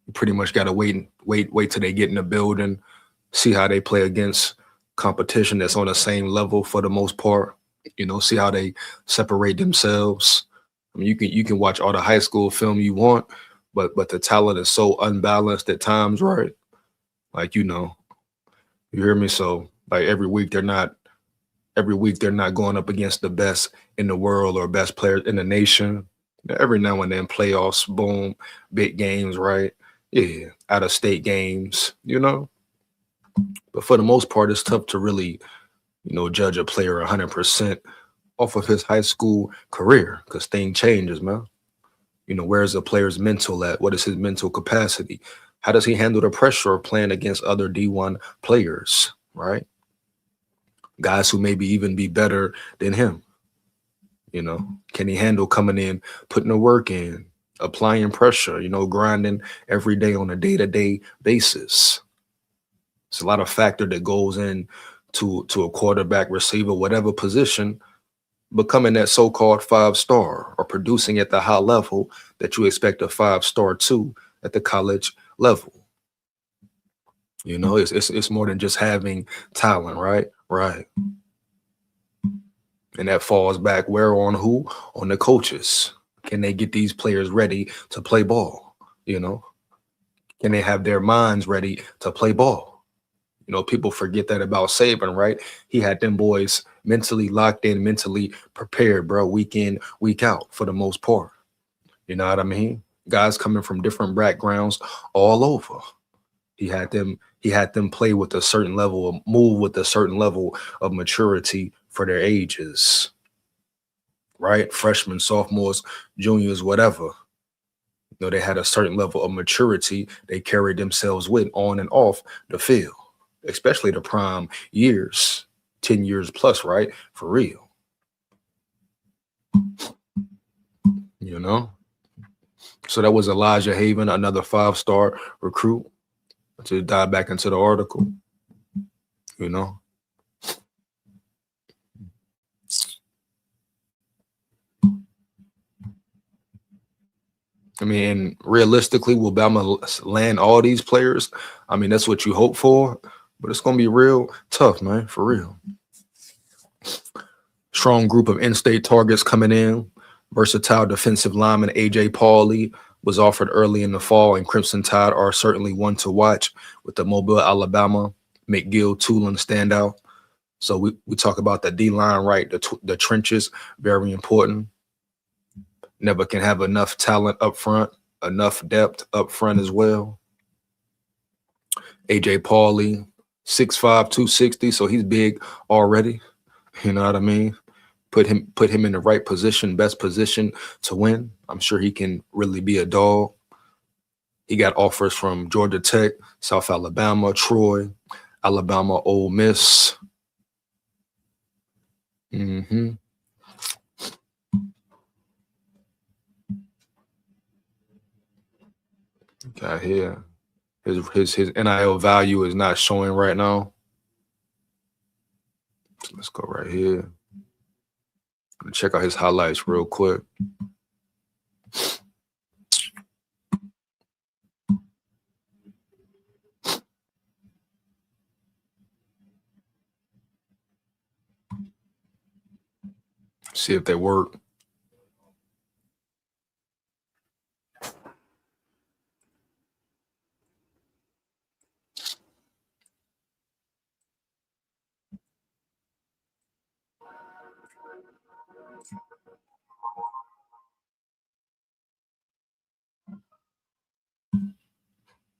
You pretty much gotta wait till they get in the building, see how they play against competition that's on the same level for the most part. See how they separate themselves. I mean, you can watch all the high school film you want, but the talent is so unbalanced at times, right? Like you hear me? So like every week they're not going up against the best in the world or best players in the nation. Every now and then playoffs, boom, big games, right? Yeah, out of state games. But for the most part, it's tough to really, judge a player 100% off of his high school career because thing changes, man. Where's a player's mental at? What is his mental capacity? How does he handle the pressure of playing against other D1 players, right? Guys who maybe even be better than him. Can he handle coming in, putting the work in, applying pressure, grinding every day on a day-to-day basis? It's a lot of factor that goes in to a quarterback, receiver, whatever position, becoming that so-called five-star or producing at the high level that you expect a five-star to at the college level. It's more than just having talent, right? Right. And that falls back where on who? On the coaches. Can they get these players ready to play ball? You know, can they have their minds ready to play ball? People forget that about Saban, right? He had them boys mentally locked in, mentally prepared, bro, week in, week out for the most part. You know what I mean? Guys coming from different backgrounds all over. He had them play with a certain level of move with a certain level of maturity for their ages, right? Freshmen, sophomores, juniors, whatever. They had a certain level of maturity they carried themselves with on and off the field, especially the prime years, 10 years plus, right? For real, you know? So that was Elijah Haven, another five-star recruit, to dive back into the article, you know? I mean, realistically, will Bama land all these players? I mean, that's what you hope for, but it's going to be real tough, man, for real. Strong group of in-state targets coming in. Versatile defensive lineman AJ Pauley was offered early in the fall, and Crimson Tide are certainly one to watch with the Mobile, Alabama, McGill, Tulane standout. So we talk about the D-line, right? The trenches, very important. Never can have enough talent up front, enough depth up front as well. AJ Pauley, 6'5", 260, so he's big already. You know what I mean? Put him in the right position, best position to win. I'm sure he can really be a dog. He got offers from Georgia Tech, South Alabama, Troy, Alabama, Ole Miss. hmm Got here. His NIL value is not showing right now. Let's go right here. Check out his highlights real quick. See if they work.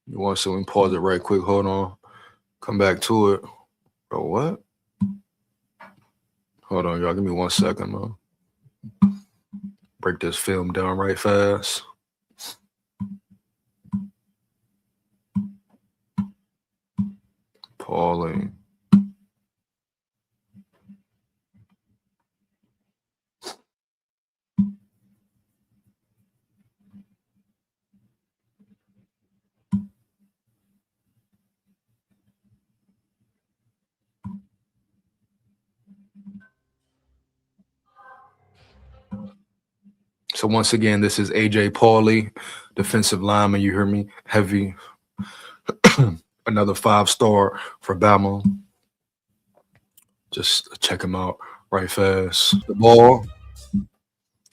You want to see me pause it right quick? Hold on. Come back to it. Bro, what? Hold on, y'all. Give me 1 second, man. Break this film down right fast. Pauling. So once again, this is AJ Pauly, defensive lineman. You hear me? Heavy. Another 5-star for Bama. Just check him out right fast. The ball.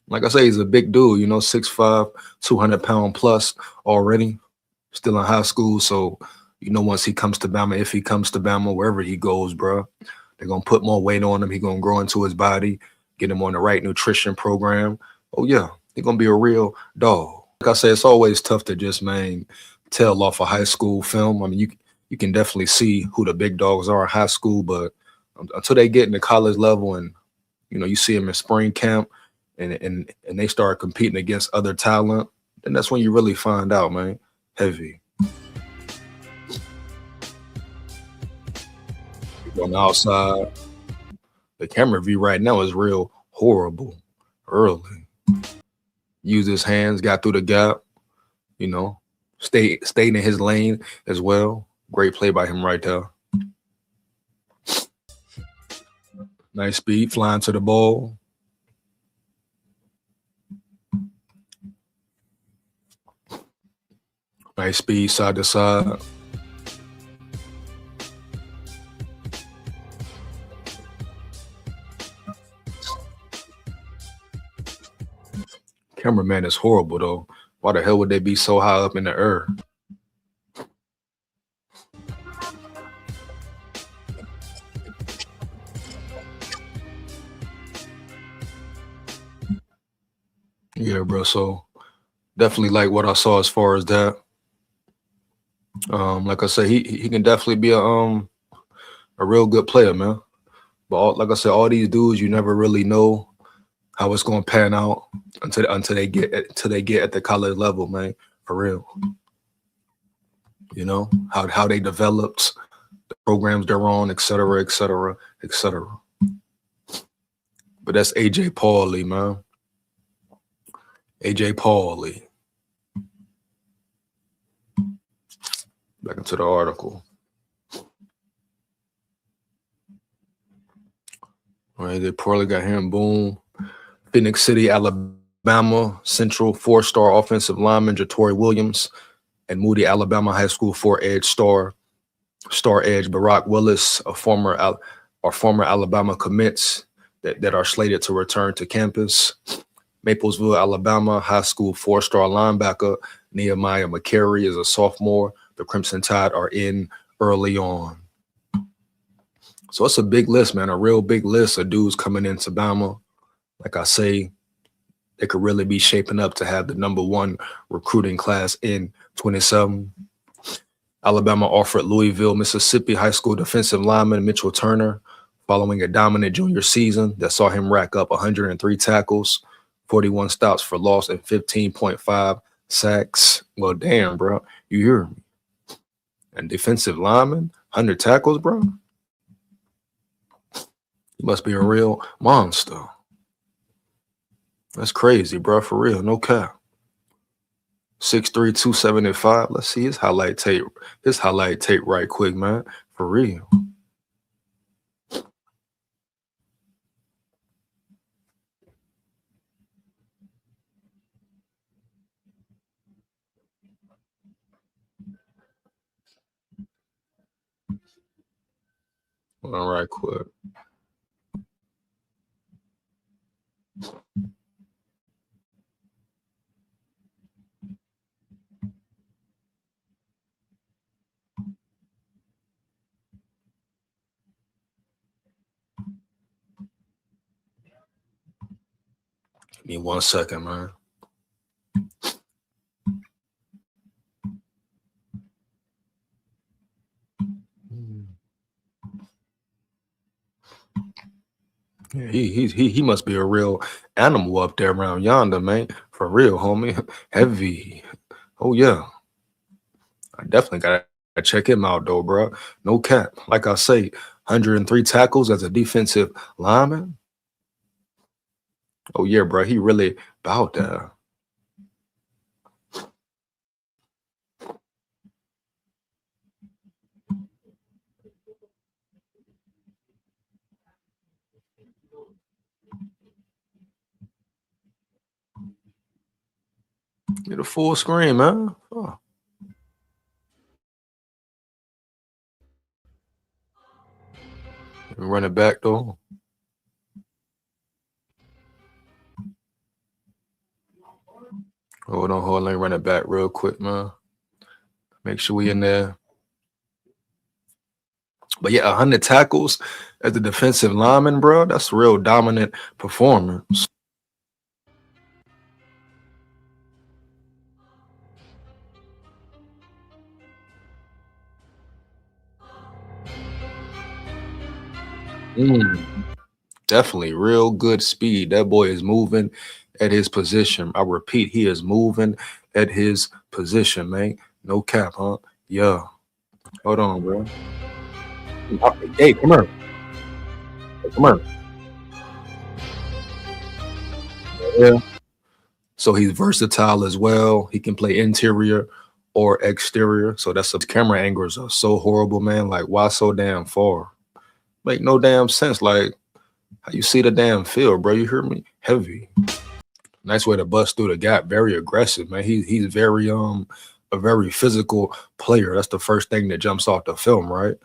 Like I say, he's a big dude, 6'5", 200-pound plus already. Still in high school. So, once he comes to Bama, if he comes to Bama, wherever he goes, bro, they're going to put more weight on him. He's going to grow into his body, get him on the right nutrition program. Oh, yeah, he's going to be a real dog. Like I say, it's always tough to just, tell off a high school film. I mean, you can definitely see who the big dogs are in high school, but until they get in the college level and, you see them in spring camp and they start competing against other talent, then that's when you really find out, man. Heavy. On the outside. The camera view right now is real horrible. Early. Used his hands, got through the gap, stayed in his lane as well. Great play by him right there. Nice speed, flying to the ball. Nice speed, side to side. Cameraman is horrible, though. Why the hell would they be so high up in the air? Yeah, bro. So definitely like what I saw as far as that. Like I said, he can definitely be a real good player, man. But like I said, all these dudes, you never really know how it's going to pan out until they get at the college level, man. For real. How they developed, the programs they're on, et cetera, et cetera, et cetera. But that's AJ Pauly, man. AJ Pauly. Back into the article. All right, they probably got him. Boom. Phoenix City, Alabama Central 4-star offensive lineman Jatori Williams, and Moody, Alabama High School 4-edge star edge Barack Willis, former Alabama commits that are slated to return to campus. Maplesville, Alabama High School 4-star linebacker Nehemiah McCary is a sophomore. The Crimson Tide are in early on. So it's a big list, man, a real big list of dudes coming into Bama. Like I say, they could really be shaping up to have the #1 recruiting class in 27. Alabama offered Louisville, Mississippi High School defensive lineman Mitchell Turner following a dominant junior season that saw him rack up 103 tackles, 41 stops for loss, and 15.5 sacks. Well, damn, bro. You hear me? And defensive lineman, 100 tackles, bro? He must be a real monster. That's crazy, bro. For real. No cap. 6'3", 275. Let's see his highlight tape. His highlight tape right quick, man. For real. All right, quick. Give me 1 second, man. Yeah, he must be a real animal up there around yonder, man. For real, homie. Heavy. Oh yeah. I definitely gotta check him out though, bro. No cap. Like I say, 103 tackles as a defensive lineman. Oh yeah, bro. He really about that. Get a full screen, man. Oh. Run it back though. Hold on. Let me run it back real quick, man. Make sure we in there. But yeah, 100 tackles as a defensive lineman, bro. That's real dominant performance. Definitely real good speed. That boy is moving at his position. I repeat, he is moving at his position, man. No cap, huh? Yeah. Hold on, bro. Hey, come here. Hey, come here. Yeah. So he's versatile as well. He can play interior or exterior. So that's the camera angles are so horrible, man. Like, why so damn far? Make no damn sense. Like, how you see the damn field, bro? You hear me? Heavy. Nice way to bust through the gap. Very aggressive, man. He's very a very physical player. That's the first thing that jumps off the film, right?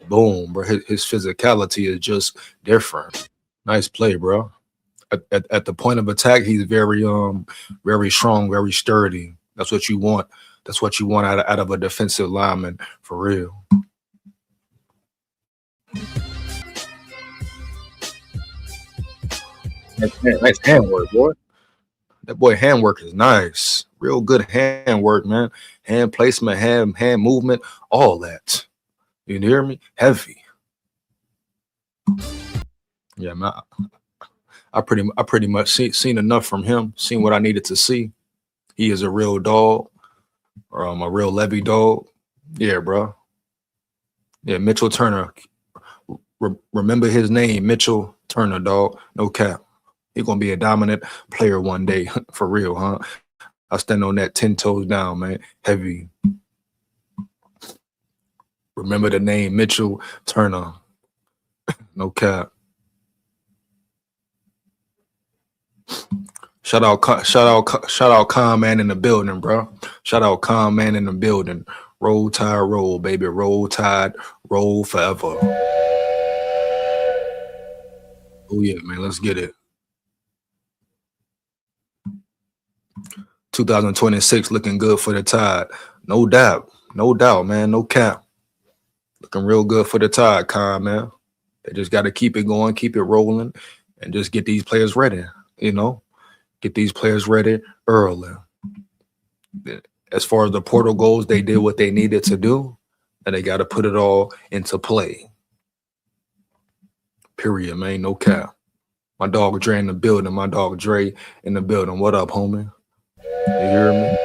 Boom, bro. His physicality is just different. Nice play, bro. At the point of attack, he's very strong, very sturdy. That's what you want. That's what you want out of a defensive lineman, for real. Nice handwork, boy. That boy handwork is nice. Real good handwork, man. Hand placement, hand movement, all that. You hear me? Heavy. Yeah, man. I pretty much seen enough from him. Seen what I needed to see. He is a real dog, or a real Levy dog. Yeah, bro. Yeah, Mitchell Turner. Remember his name, Mitchell Turner, dog. No cap. He's gonna be a dominant player one day, for real, huh? I stand on that 10 toes down, man. Heavy. Remember the name, Mitchell Turner. No cap. Shout out, Con Man in the building, bro. Shout out, Con Man in the building. Roll Tide, roll, baby. Roll Tide, roll forever. Oh yeah, man. Let's get it. 2026 looking good for the Tide. No doubt. No doubt, man. No cap. Looking real good for the Tide, Con, man. They just got to keep it going, keep it rolling, and just get these players ready, you know? Get these players ready early. As far as the portal goes, they did what they needed to do, and they got to put it all into play. Period, man. No cap. My dog Dre in the building. My dog Dre in the building. What up, homie? You hear me?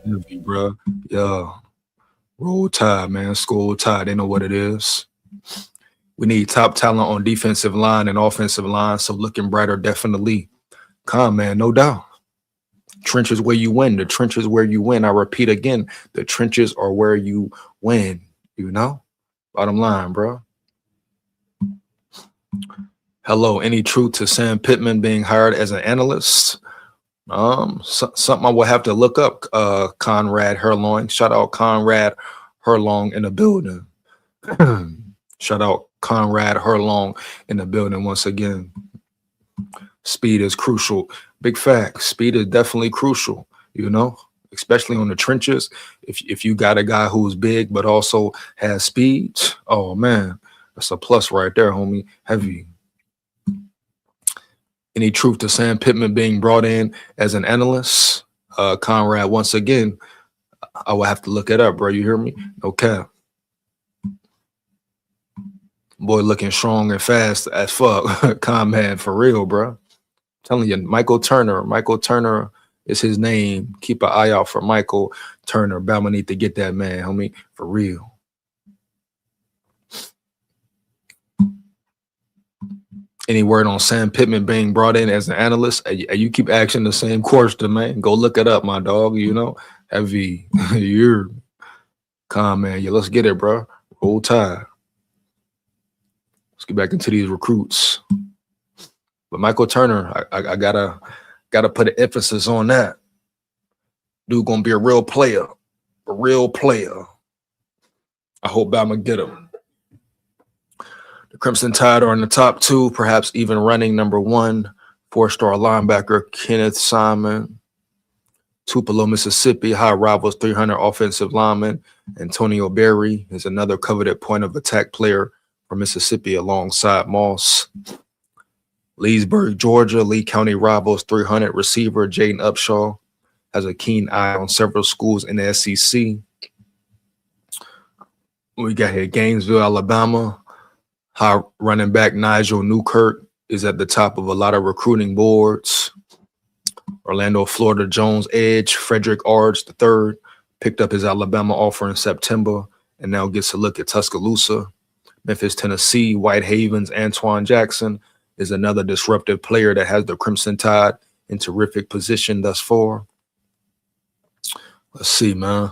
Heavy, bro. Yeah. Roll Tide, man. SKOL Tide. They know what it is. We need top talent on defensive line and offensive line. So looking brighter, definitely. Calm, man. No doubt. Trenches where you win. The trenches where you win. I repeat again, the trenches are where you win. You know? Bottom line, bro. Hello. Any truth to Sam Pittman being hired as an analyst? Something I will have to look up. Conrad Herlong. Shout out Conrad Herlong in the building. Shout out Conrad Herlong in the building once again. Speed is crucial. Big fact. Speed is definitely crucial, you know, especially on the trenches. If you got a guy who's big but also has speed, oh man, that's a plus right there, homie. Heavy. Any truth to Sam Pittman being brought in as an analyst? Conrad, once again, I will have to look it up, bro. You hear me? No cap. Boy looking strong and fast as fuck. Con for real, bro. Telling you, Michael Turner is his name. Keep an eye out for Michael Turner. Bama need to get that man, homie, for real. Any word on Sam Pittman being brought in as an analyst? You keep asking the same question, man. Go look it up, my dog. You know, heavy. You're calm, man. Yeah, let's get it, bro. Roll Tide. Let's get back into these recruits. But Michael Turner, I gotta put an emphasis on that. Dude gonna be a real player. A real player. I hope Bama get him. The Crimson Tide are in the top 2, perhaps even running number 1. 4-star linebacker Kenneth Simon. Tupelo, Mississippi, high rivals 300 offensive lineman Antonio Berry is another coveted point of attack player from Mississippi alongside Moss. Leesburg, Georgia, Lee County rivals 300 receiver Jaden Upshaw has a keen eye on several schools in the SEC. We got here Gainesville, Alabama. High running back Nigel Newkirk is at the top of a lot of recruiting boards. Orlando, Florida, Jones edge Frederick Ards III picked up his Alabama offer in September and now gets a look at Tuscaloosa. Memphis, Tennessee, Whitehaven's Antoine Jackson is another disruptive player that has the Crimson Tide in terrific position thus far. Let's see, man.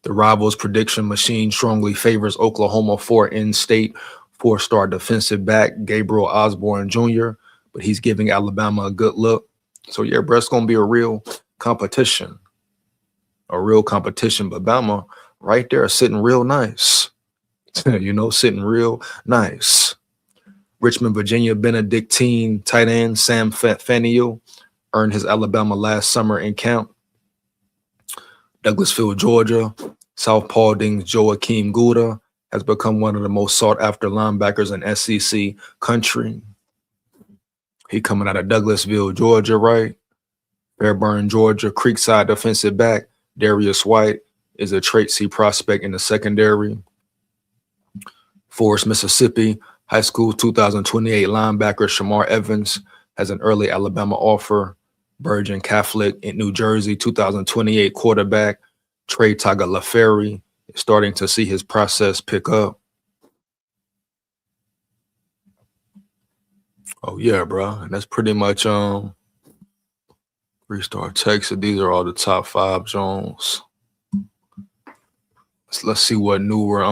The Rivals prediction machine strongly favors Oklahoma for in-state 4-star defensive back Gabriel Osborne Jr., but he's giving Alabama a good look. So, yeah, bro, it's going to be a real competition. A real competition. But Bama right there sitting real nice. You know, sitting real nice. Richmond, Virginia, Benedictine tight end Sam Faneuil earned his Alabama last summer in camp. Douglasville, Georgia, South Paulding's Joakim Gouda has become one of the most sought-after linebackers in SEC country. He coming out of Douglasville, Georgia, right? Fairburn, Georgia, Creekside defensive back Darius White is a trait C prospect in the secondary. Forest, Mississippi, high school 2028 linebacker Shamar Evans has an early Alabama offer. Virgin Catholic in New Jersey 2028 quarterback Trey Tagliaferri is starting to see his process pick up. Oh yeah, bro. And that's pretty much 3-star Texas. These are all the top 5 Jones. Let's see what newer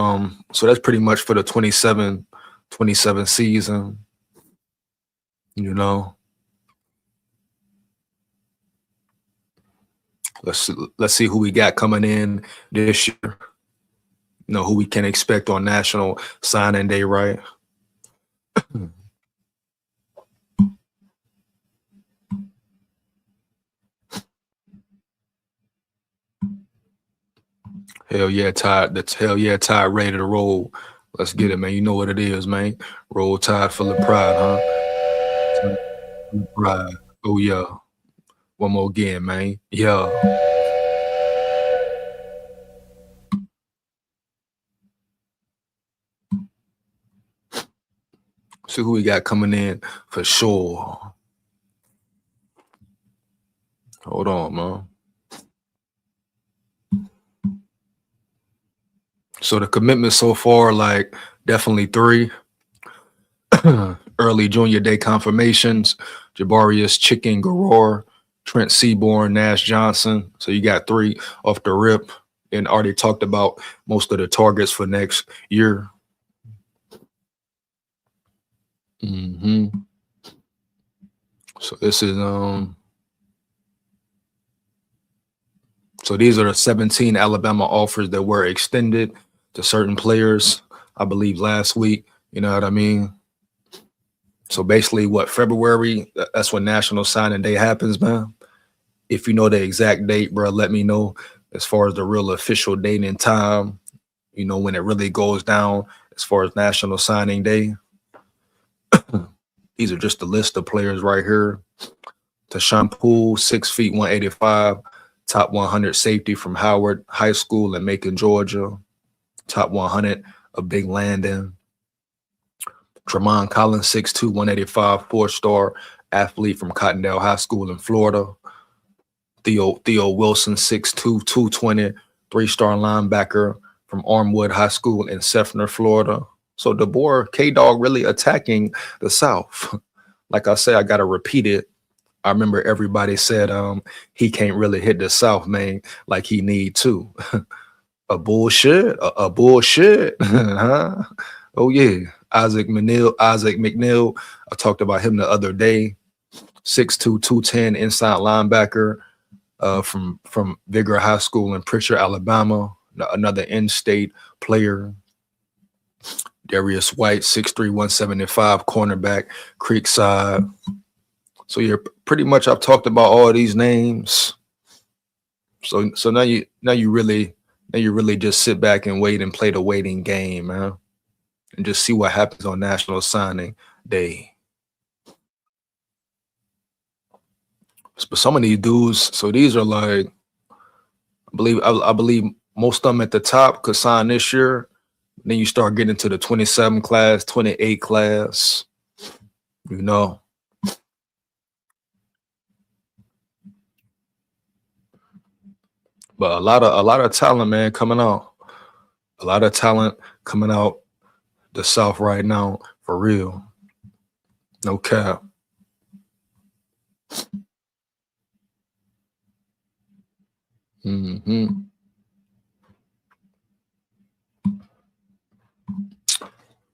so that's pretty much for the 27 season. You know. Let's see who we got coming in this year. You know, who we can expect on National Signing Day, right? Hell yeah, Tide. That's hell yeah, Tide ready to roll. Let's get it, man. You know what it is, man. Roll Tide full of pride, huh? Tide full of pride. Oh yeah. One more again, man. Yeah. See who we got coming in for sure. Hold on, man. So the commitments so far, like definitely 3. Early junior day confirmations, Jabarius Chicken Garor, Trent Seaborn, Nash Johnson. So you got 3 off the rip and already talked about most of the targets for next year. So this is so these are the 17 Alabama offers that were extended to certain players, I believe last week. You know what I mean? So basically what February, that's when National Signing Day happens, man. If you know the exact date, bro, let me know as far as the real official date and time, you know, when it really goes down as far as National Signing Day. These are just the list of players right here. Tashawn Poole, 6 feet, 185, top 100 safety from Howard High School in Macon, Georgia. Top 100 of Big Landon. Tremont Collins, 6'2", 185, 4-star athlete from Cottondale High School in Florida. Theo Wilson, 6'2", 220, 3-star linebacker from Armwood High School in Seffner, Florida. So DeBoer, K-Dog really attacking the South. Like I said, I got to repeat it. I remember everybody said he can't really hit the South, man, like he need to. A bullshit. Huh? Oh, yeah. Isaac McNeil. I talked about him the other day. 6'2", 210 inside linebacker from Vigor High School in Pritchard, Alabama. Another in-state player. Darius White, 6'3", 175, cornerback, Creekside. So you're pretty much, I've talked about all these names. So now you really just sit back and wait and play the waiting game, man, and just see what happens on National Signing Day. But some of these dudes, so these are like, I believe most of them at the top could sign this year. Then you start getting to the 27 class, 28 class, you know. But a lot of talent, man, coming out. A lot of talent coming out the South right now, for real. No cap.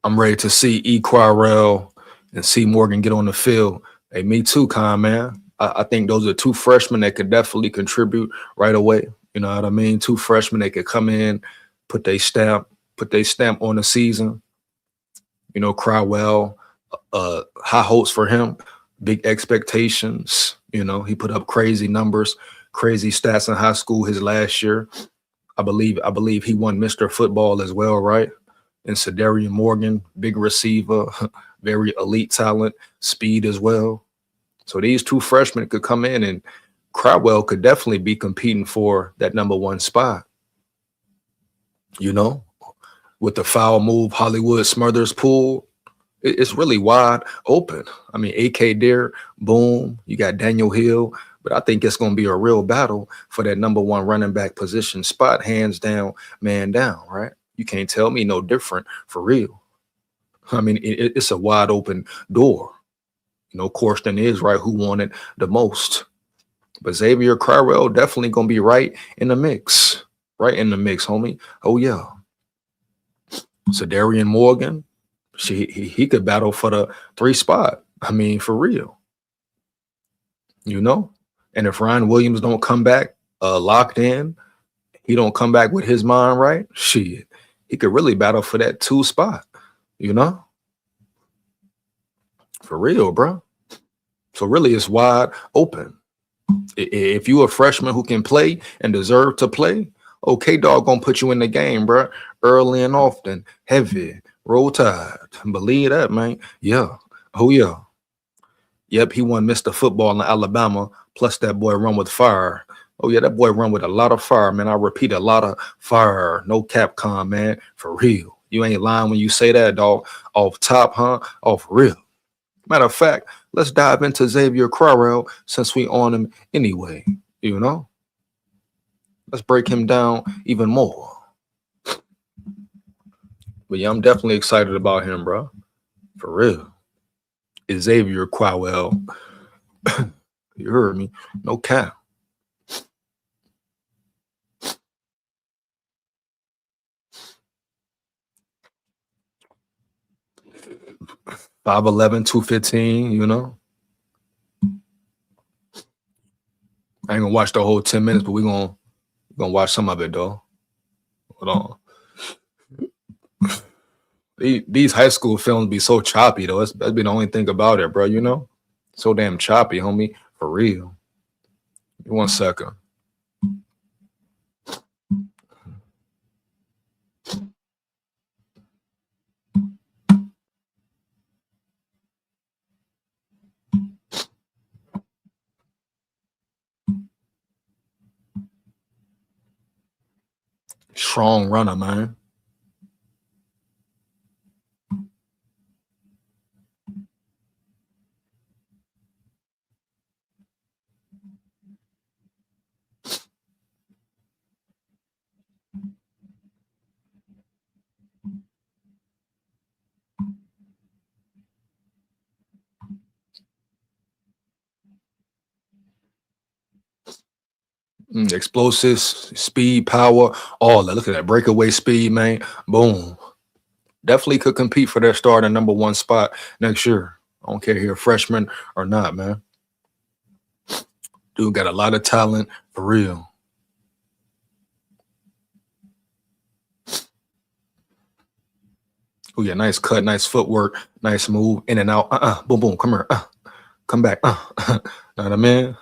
I'm ready to see E. Quarrell and C. Morgan get on the field. Hey, me too, Con, man. I think those are two freshmen that could definitely contribute right away. You know what I mean? Two freshmen that could come in, put their stamp on the season. You know, Crowell, high hopes for him, big expectations. You know, he put up crazy numbers, crazy stats in high school his last year. I believe he won Mr. Football as well, right? And Sedarian Morgan, big receiver, very elite talent, speed as well. So these two freshmen could come in, and Crowell could definitely be competing for that #1 spot. You know, with the foul move, Hollywood Smothers pool, it's really wide open. I mean, AK Dare, boom, you got Daniel Hill, but I think it's going to be a real battle for that #1 running back position spot, hands down, man down, right? You can't tell me no different, for real. I mean, it's a wide open door. You know, Corsten is right who wanted the most. But Xavier Crowell definitely going to be right in the mix. Right in the mix, homie. Oh, yeah. Sedarian Morgan, he could battle for the 3 spot. I mean, for real. You know? And if Ryan Williams don't come back locked in, he don't come back with his mind right, shit, he could really battle for that 2 spot, you know? For real, bro. So really, it's wide open. If you a freshman who can play and deserve to play, okay, dog gonna put you in the game, bro. Early and often, heavy, roll tide. Believe that, man. Yeah. Oh yeah. Yep, he won Mr. Football in Alabama. Plus that boy run with fire. Oh yeah, that boy run with a lot of fire, man. I repeat, a lot of fire. No Capcom, man. For real. You ain't lying when you say that, dog. Off top, huh? Off real. Matter of fact, let's dive into Xavier Crowell since we on him anyway, you know? Let's break him down even more. But yeah, I'm definitely excited about him, bro. For real. Xavier Crowell. You heard me. No cap. .5'11", 215, you know? I ain't gonna watch the whole 10 minutes, but we're gonna watch some of it, though. Hold on. These high school films be so choppy, though. That's been the only thing about it, bro, you know? So damn choppy, homie. For real. 1 second. Strong runner, man. Explosive, speed, power, all that. Look at that breakaway speed, man. Boom. Definitely could compete for their starting #1 spot next year. I don't care if you're a freshman or not, man. Dude got a lot of talent for real. Oh yeah, nice cut, nice footwork, nice move, in and out. Boom, boom, come here. Come back. Know what I mean?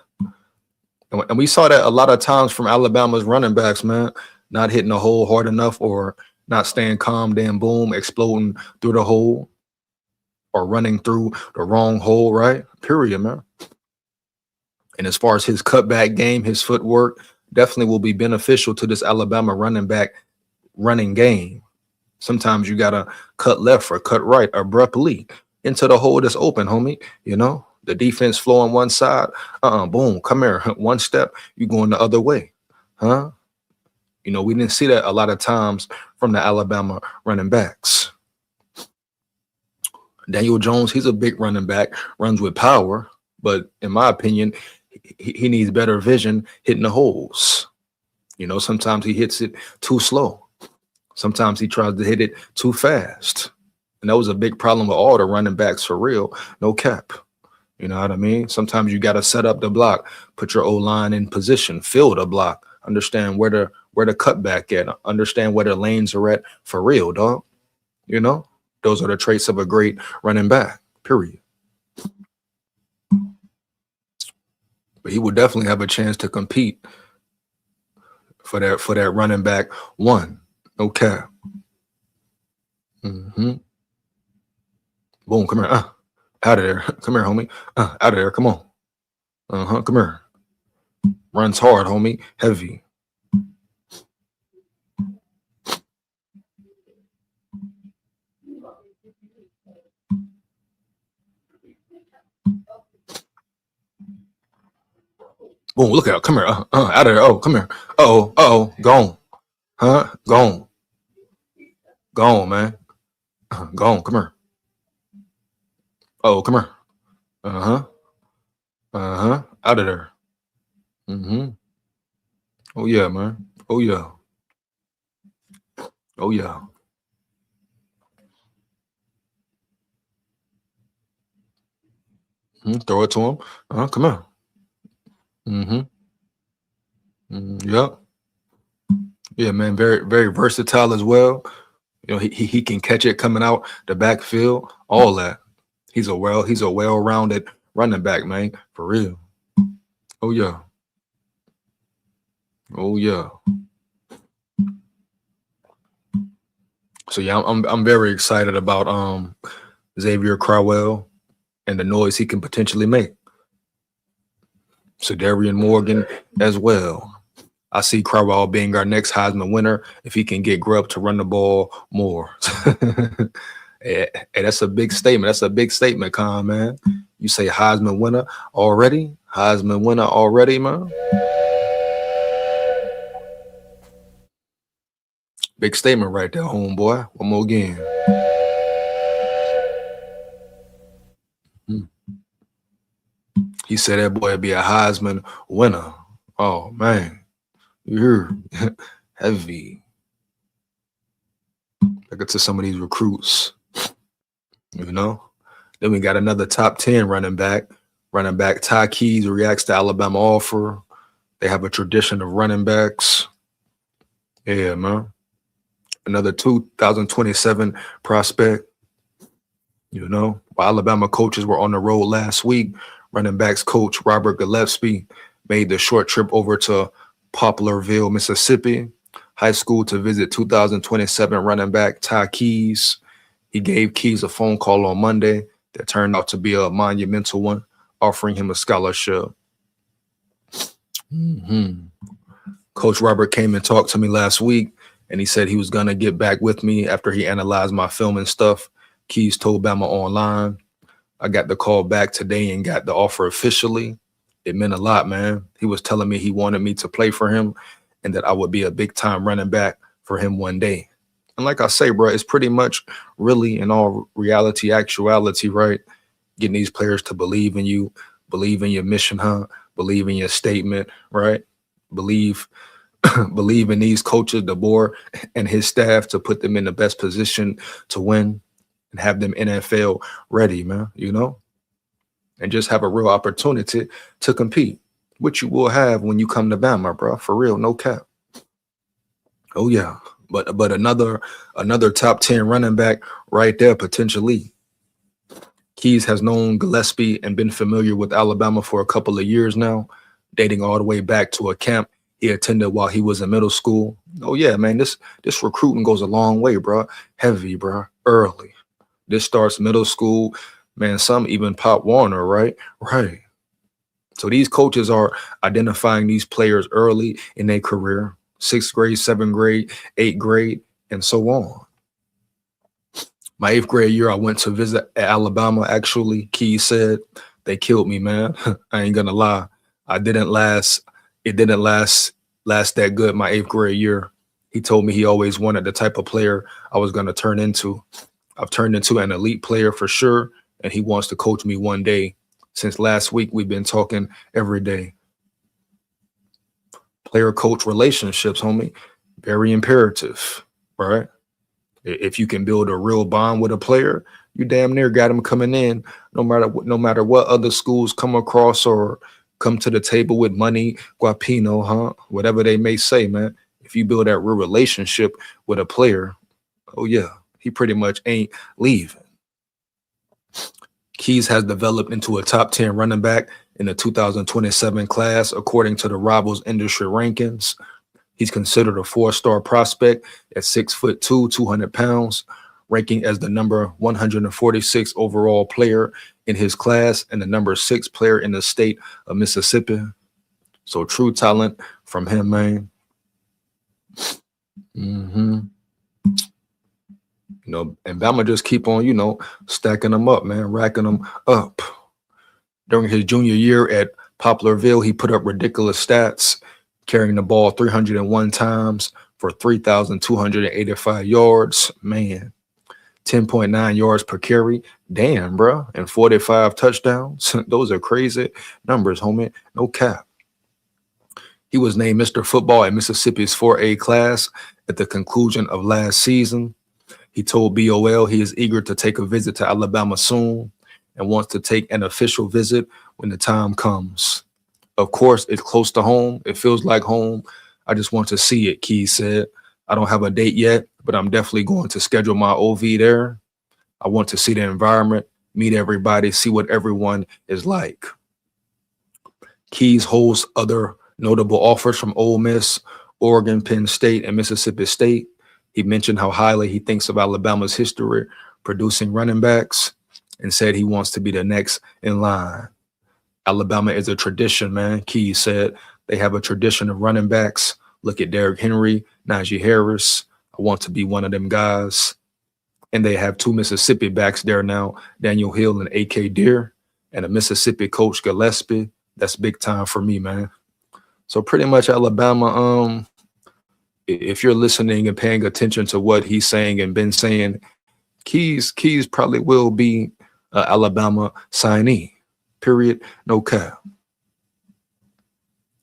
And we saw that a lot of times from Alabama's running backs, man, not hitting the hole hard enough or not staying calm, then boom, exploding through the hole or running through the wrong hole, right? Period, man. And as far as his cutback game, his footwork definitely will be beneficial to this Alabama running back running game. Sometimes you got to cut left or cut right abruptly into the hole that's open, homie. You know, the defense flow on one side. Boom, come here. One step, you going the other way. Huh? You know, we didn't see that a lot of times from the Alabama running backs. Daniel Jones, he's a big running back, runs with power. But in my opinion, he needs better vision hitting the holes. You know, sometimes he hits it too slow. Sometimes he tries to hit it too fast. And that was a big problem with all the running backs for real. No cap. You know what I mean? Sometimes you got to set up the block, put your O-line in position, fill the block, understand where the cutback at, understand where the lanes are at for real, dog. You know, those are the traits of a great running back, period. But he would definitely have a chance to compete for that running back one. No cap. Boom, come here. Out of there. Come here, homie. Out of there. Come on. Come here. Runs hard, homie. Heavy. Boom, look out. Come here. Out of there. Oh, come here. Uh-oh. Gone. Huh? Gone. Gone, man. Gone. Come here. Oh, come here. Out of there. Oh yeah, man. Oh yeah. Oh yeah. Throw it to him. Come here. Yep. Yeah, man. Very, very versatile as well. You know, he can catch it coming out the backfield. All that. He's a well-rounded running back, man. For real. Oh yeah. Oh yeah. So yeah, I'm very excited about Xavier Crowell and the noise he can potentially make. So Darian Morgan as well. I see Crowell being our next Heisman winner if he can get Grubb to run the ball more. Hey, that's a big statement. That's a big statement, Con, man. You say Heisman winner already? Heisman winner already, man? Big statement right there, homeboy. One more again. He said that boy would be a Heisman winner. Oh, man. You're heavy. Look at some of these recruits. You know? Then we got another top 10 running back. Running back Ty Keys reacts to Alabama offer. They have a tradition of running backs. Yeah, man. Another 2027 prospect. You know, while Alabama coaches were on the road last week, running backs coach Robert Gillespie made the short trip over to Poplarville, Mississippi high school to visit 2027 running back Ty Keys. He gave Keys a phone call on Monday that turned out to be a monumental one, offering him a scholarship. Coach Robert came and talked to me last week, and he said he was going to get back with me after he analyzed my film and stuff. Keys told Bama Online. I got the call back today and got the offer officially. It meant a lot, man. He was telling me he wanted me to play for him and that I would be a big-time running back for him one day. And like I say, bro, it's pretty much really in all reality, actuality, right? Getting these players to believe in you, believe in your mission, believe in your statement, right? Believe in these coaches, deboer and his staff, to put them in the best position to win and have them NFL ready, man, you know, and just have a real opportunity to compete. which you will have when you come to Bama, bro. For real, no cap. Oh yeah, but another top 10 running back right there potentially. Keys has known Gillespie and been familiar with Alabama for a couple of years now, dating all the way back to a camp he attended while he was in middle school. Oh yeah, man, this recruiting goes a long way, bro. Heavy, bro. Early. This starts middle school. Man, some even Pop Warner, right? Right. So these coaches are identifying these players early in their career, 6th grade, 7th grade, 8th grade, and so on. My 8th grade year, I went to visit Alabama. Actually, Keys said they killed me, man. I ain't gonna lie. I didn't last. It didn't last that good my 8th grade year. He told me he always wanted the type of player I was gonna turn into. I've turned into an elite player for sure, and he wants to coach me one day. Since last week, we've been talking every day. Player-coach relationships, homie, very imperative, right? If you can build a real bond with a player, you damn near got him coming in, no matter what other schools come across or come to the table with money, guapino, huh? Whatever they may say, man. If you build that real relationship with a player, oh yeah, he pretty much ain't leaving. Keys has developed into a top 10 running back in the 2027 class, according to the Rivals industry rankings. He's considered a 4-star prospect at 6'2", 200 pounds, ranking as the number 146 overall player in his class and the number 6 player in the state of Mississippi. So true talent from him, man. You know, and Bama just keep on, stacking them up, man, racking them up. During his junior year at Poplarville, he put up ridiculous stats, carrying the ball 301 times for 3,285 yards. Man, 10.9 yards per carry. Damn, bro. And 45 touchdowns. Those are crazy numbers, homie. No cap. He was named Mr. Football at Mississippi's 4A class at the conclusion of last season. He told BOL he is eager to take a visit to Alabama soon and wants to take an official visit when the time comes. Of course, it's close to home. It feels like home. I just want to see it, Keys said. I don't have a date yet, but I'm definitely going to schedule my OV there. I want to see the environment, meet everybody, see what everyone is like. Keys holds other notable offers from Ole Miss, Oregon, Penn State, and Mississippi State. He mentioned how highly he thinks of Alabama's history producing running backs and said he wants to be the next in line. Alabama is a tradition, man. Keys said they have a tradition of running backs. Look at Derrick Henry, Najee Harris. I want to be one of them guys. And they have 2 Mississippi backs there now, Daniel Hill and A.K. Deere, and a Mississippi coach, Gillespie. That's big time for me, man. So pretty much Alabama, if you're listening and paying attention to what he's saying and been saying, Keys probably will be an Alabama signee. Period. No cap.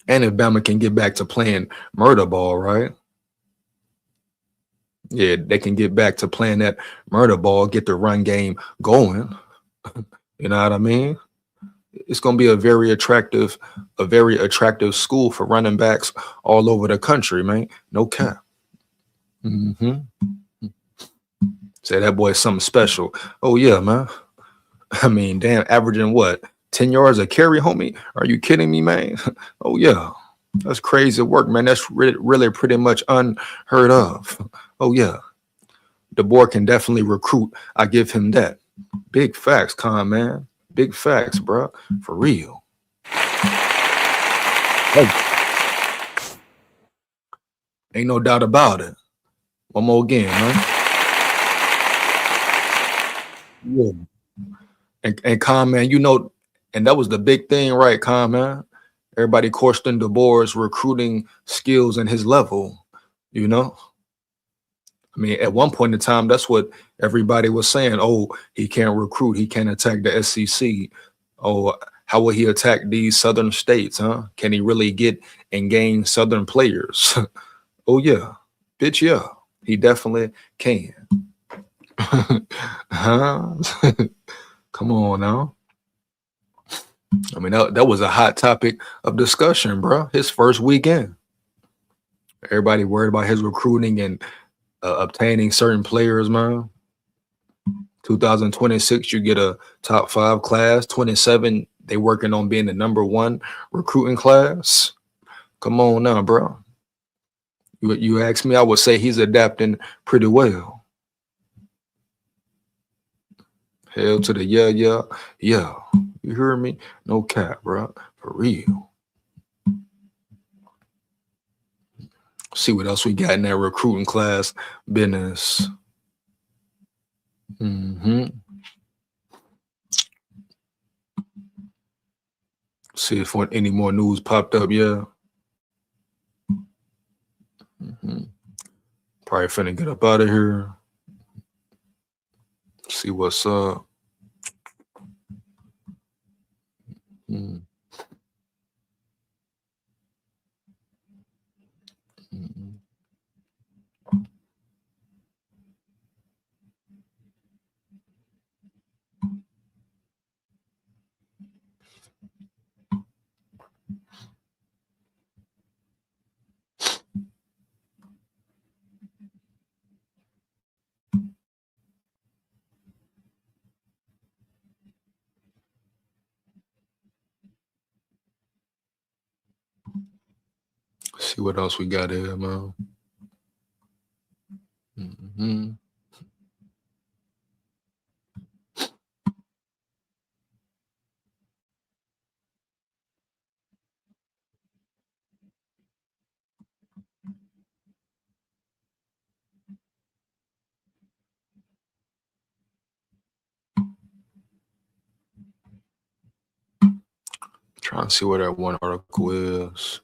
And if Bama can get back to playing murder ball, right? Yeah, they can get back to playing that murder ball, get the run game going. You know what I mean? It's going to be a very attractive school for running backs all over the country, man. No cap. Say that boy is something special. Oh, yeah, man. I mean, damn, averaging what? 10 yards a carry, homie? Are you kidding me, man? Oh, yeah. That's crazy work, man. That's really pretty much unheard of. Oh, yeah. DeBoer can definitely recruit. I give him that. Big facts, Con, man. Big facts, bro. For real. Hey. Ain't no doubt about it. One more again, man. Yeah. And Con, man, and that was the big thing, right, Con, man? Everybody questioned DeBoer's recruiting skills and his level, I mean, at one point in time, that's what everybody was saying. Oh, he can't recruit. He can't attack the SEC. Oh, how will he attack these southern states, huh? Can he really get and gain southern players? Oh, yeah. Bitch, yeah. He definitely can. Huh? Come on now. I mean, that was a hot topic of discussion, bro. His first weekend. Everybody worried about his recruiting and obtaining certain players, man. 2026, you get a top 5 class. 27, they working on being the #1 recruiting class. Come on now, bro. You ask me, I would say he's adapting pretty well. Hell to the yeah, yeah, yeah. You hear me? No cap, bro. For real. See what else we got in that recruiting class business. See if any more news popped up. Yeah. Probably finna get up out of here. See what's up. See what else we got here, man. Trying to see where that one article is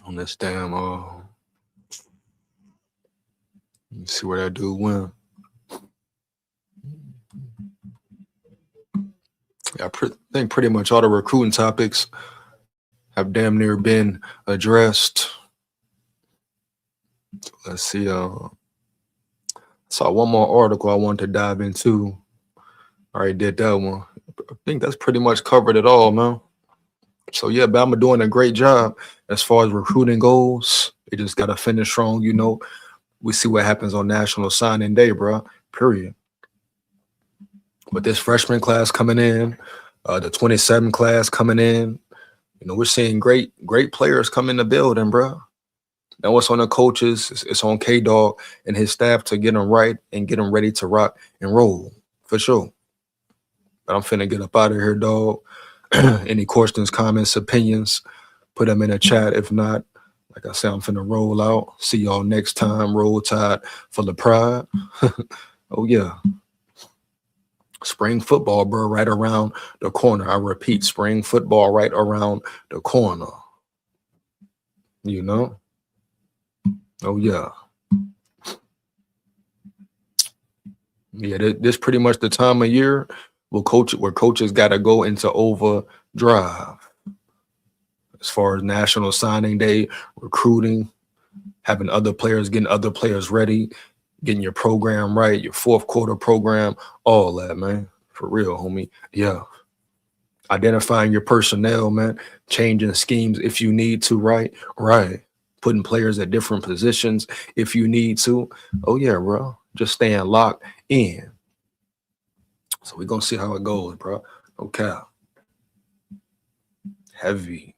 on this damn. Let me see where that dude went. Yeah, I think pretty much all the recruiting topics have damn near been addressed. Let's see. Saw one more article I wanted to dive into. Already did that one. I think that's pretty much covered it all, man. So yeah, Bama doing a great job as far as recruiting goes. They just gotta finish strong, you know. We see what happens on National Signing Day, bro. Period. But this freshman class coming in, the 27 class coming in, you know, we're seeing great players come in the building, bro. Now what's on the coaches? It's on K-Dog and his staff to get them right and get them ready to rock and roll for sure. But I'm finna get up out of here, dog. Any questions, comments, opinions, put them in the chat. If not, like I said, I'm finna roll out. See y'all next time. Roll Tide for the pride. Oh yeah. Spring football, bro, right around the corner. I repeat, spring football right around the corner. You know? Oh yeah. Yeah, this pretty much the time of year where coaches got to go into overdrive as far as National Signing Day, recruiting, having other players, getting other players ready, getting your program right, your fourth quarter program, all that, man. For real, homie. Yeah. Identifying your personnel, man. Changing schemes if you need to, right? Right. Putting players at different positions if you need to. Oh, yeah, bro. Just staying locked in. So we're going to see how it goes, bro. Okay. Heavy.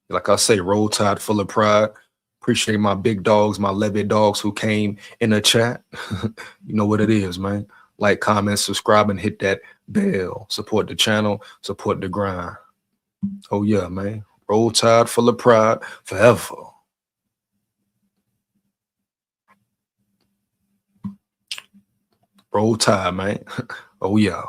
Like I say, Roll Tide full of pride. Appreciate my big dogs, my levy dogs who came in the chat. You know what it is, man. Like, comment, subscribe, and hit that bell. Support the channel, support the grind. Oh, yeah, man. Roll Tide full of pride forever. Roll Tide, man. Oh, yeah.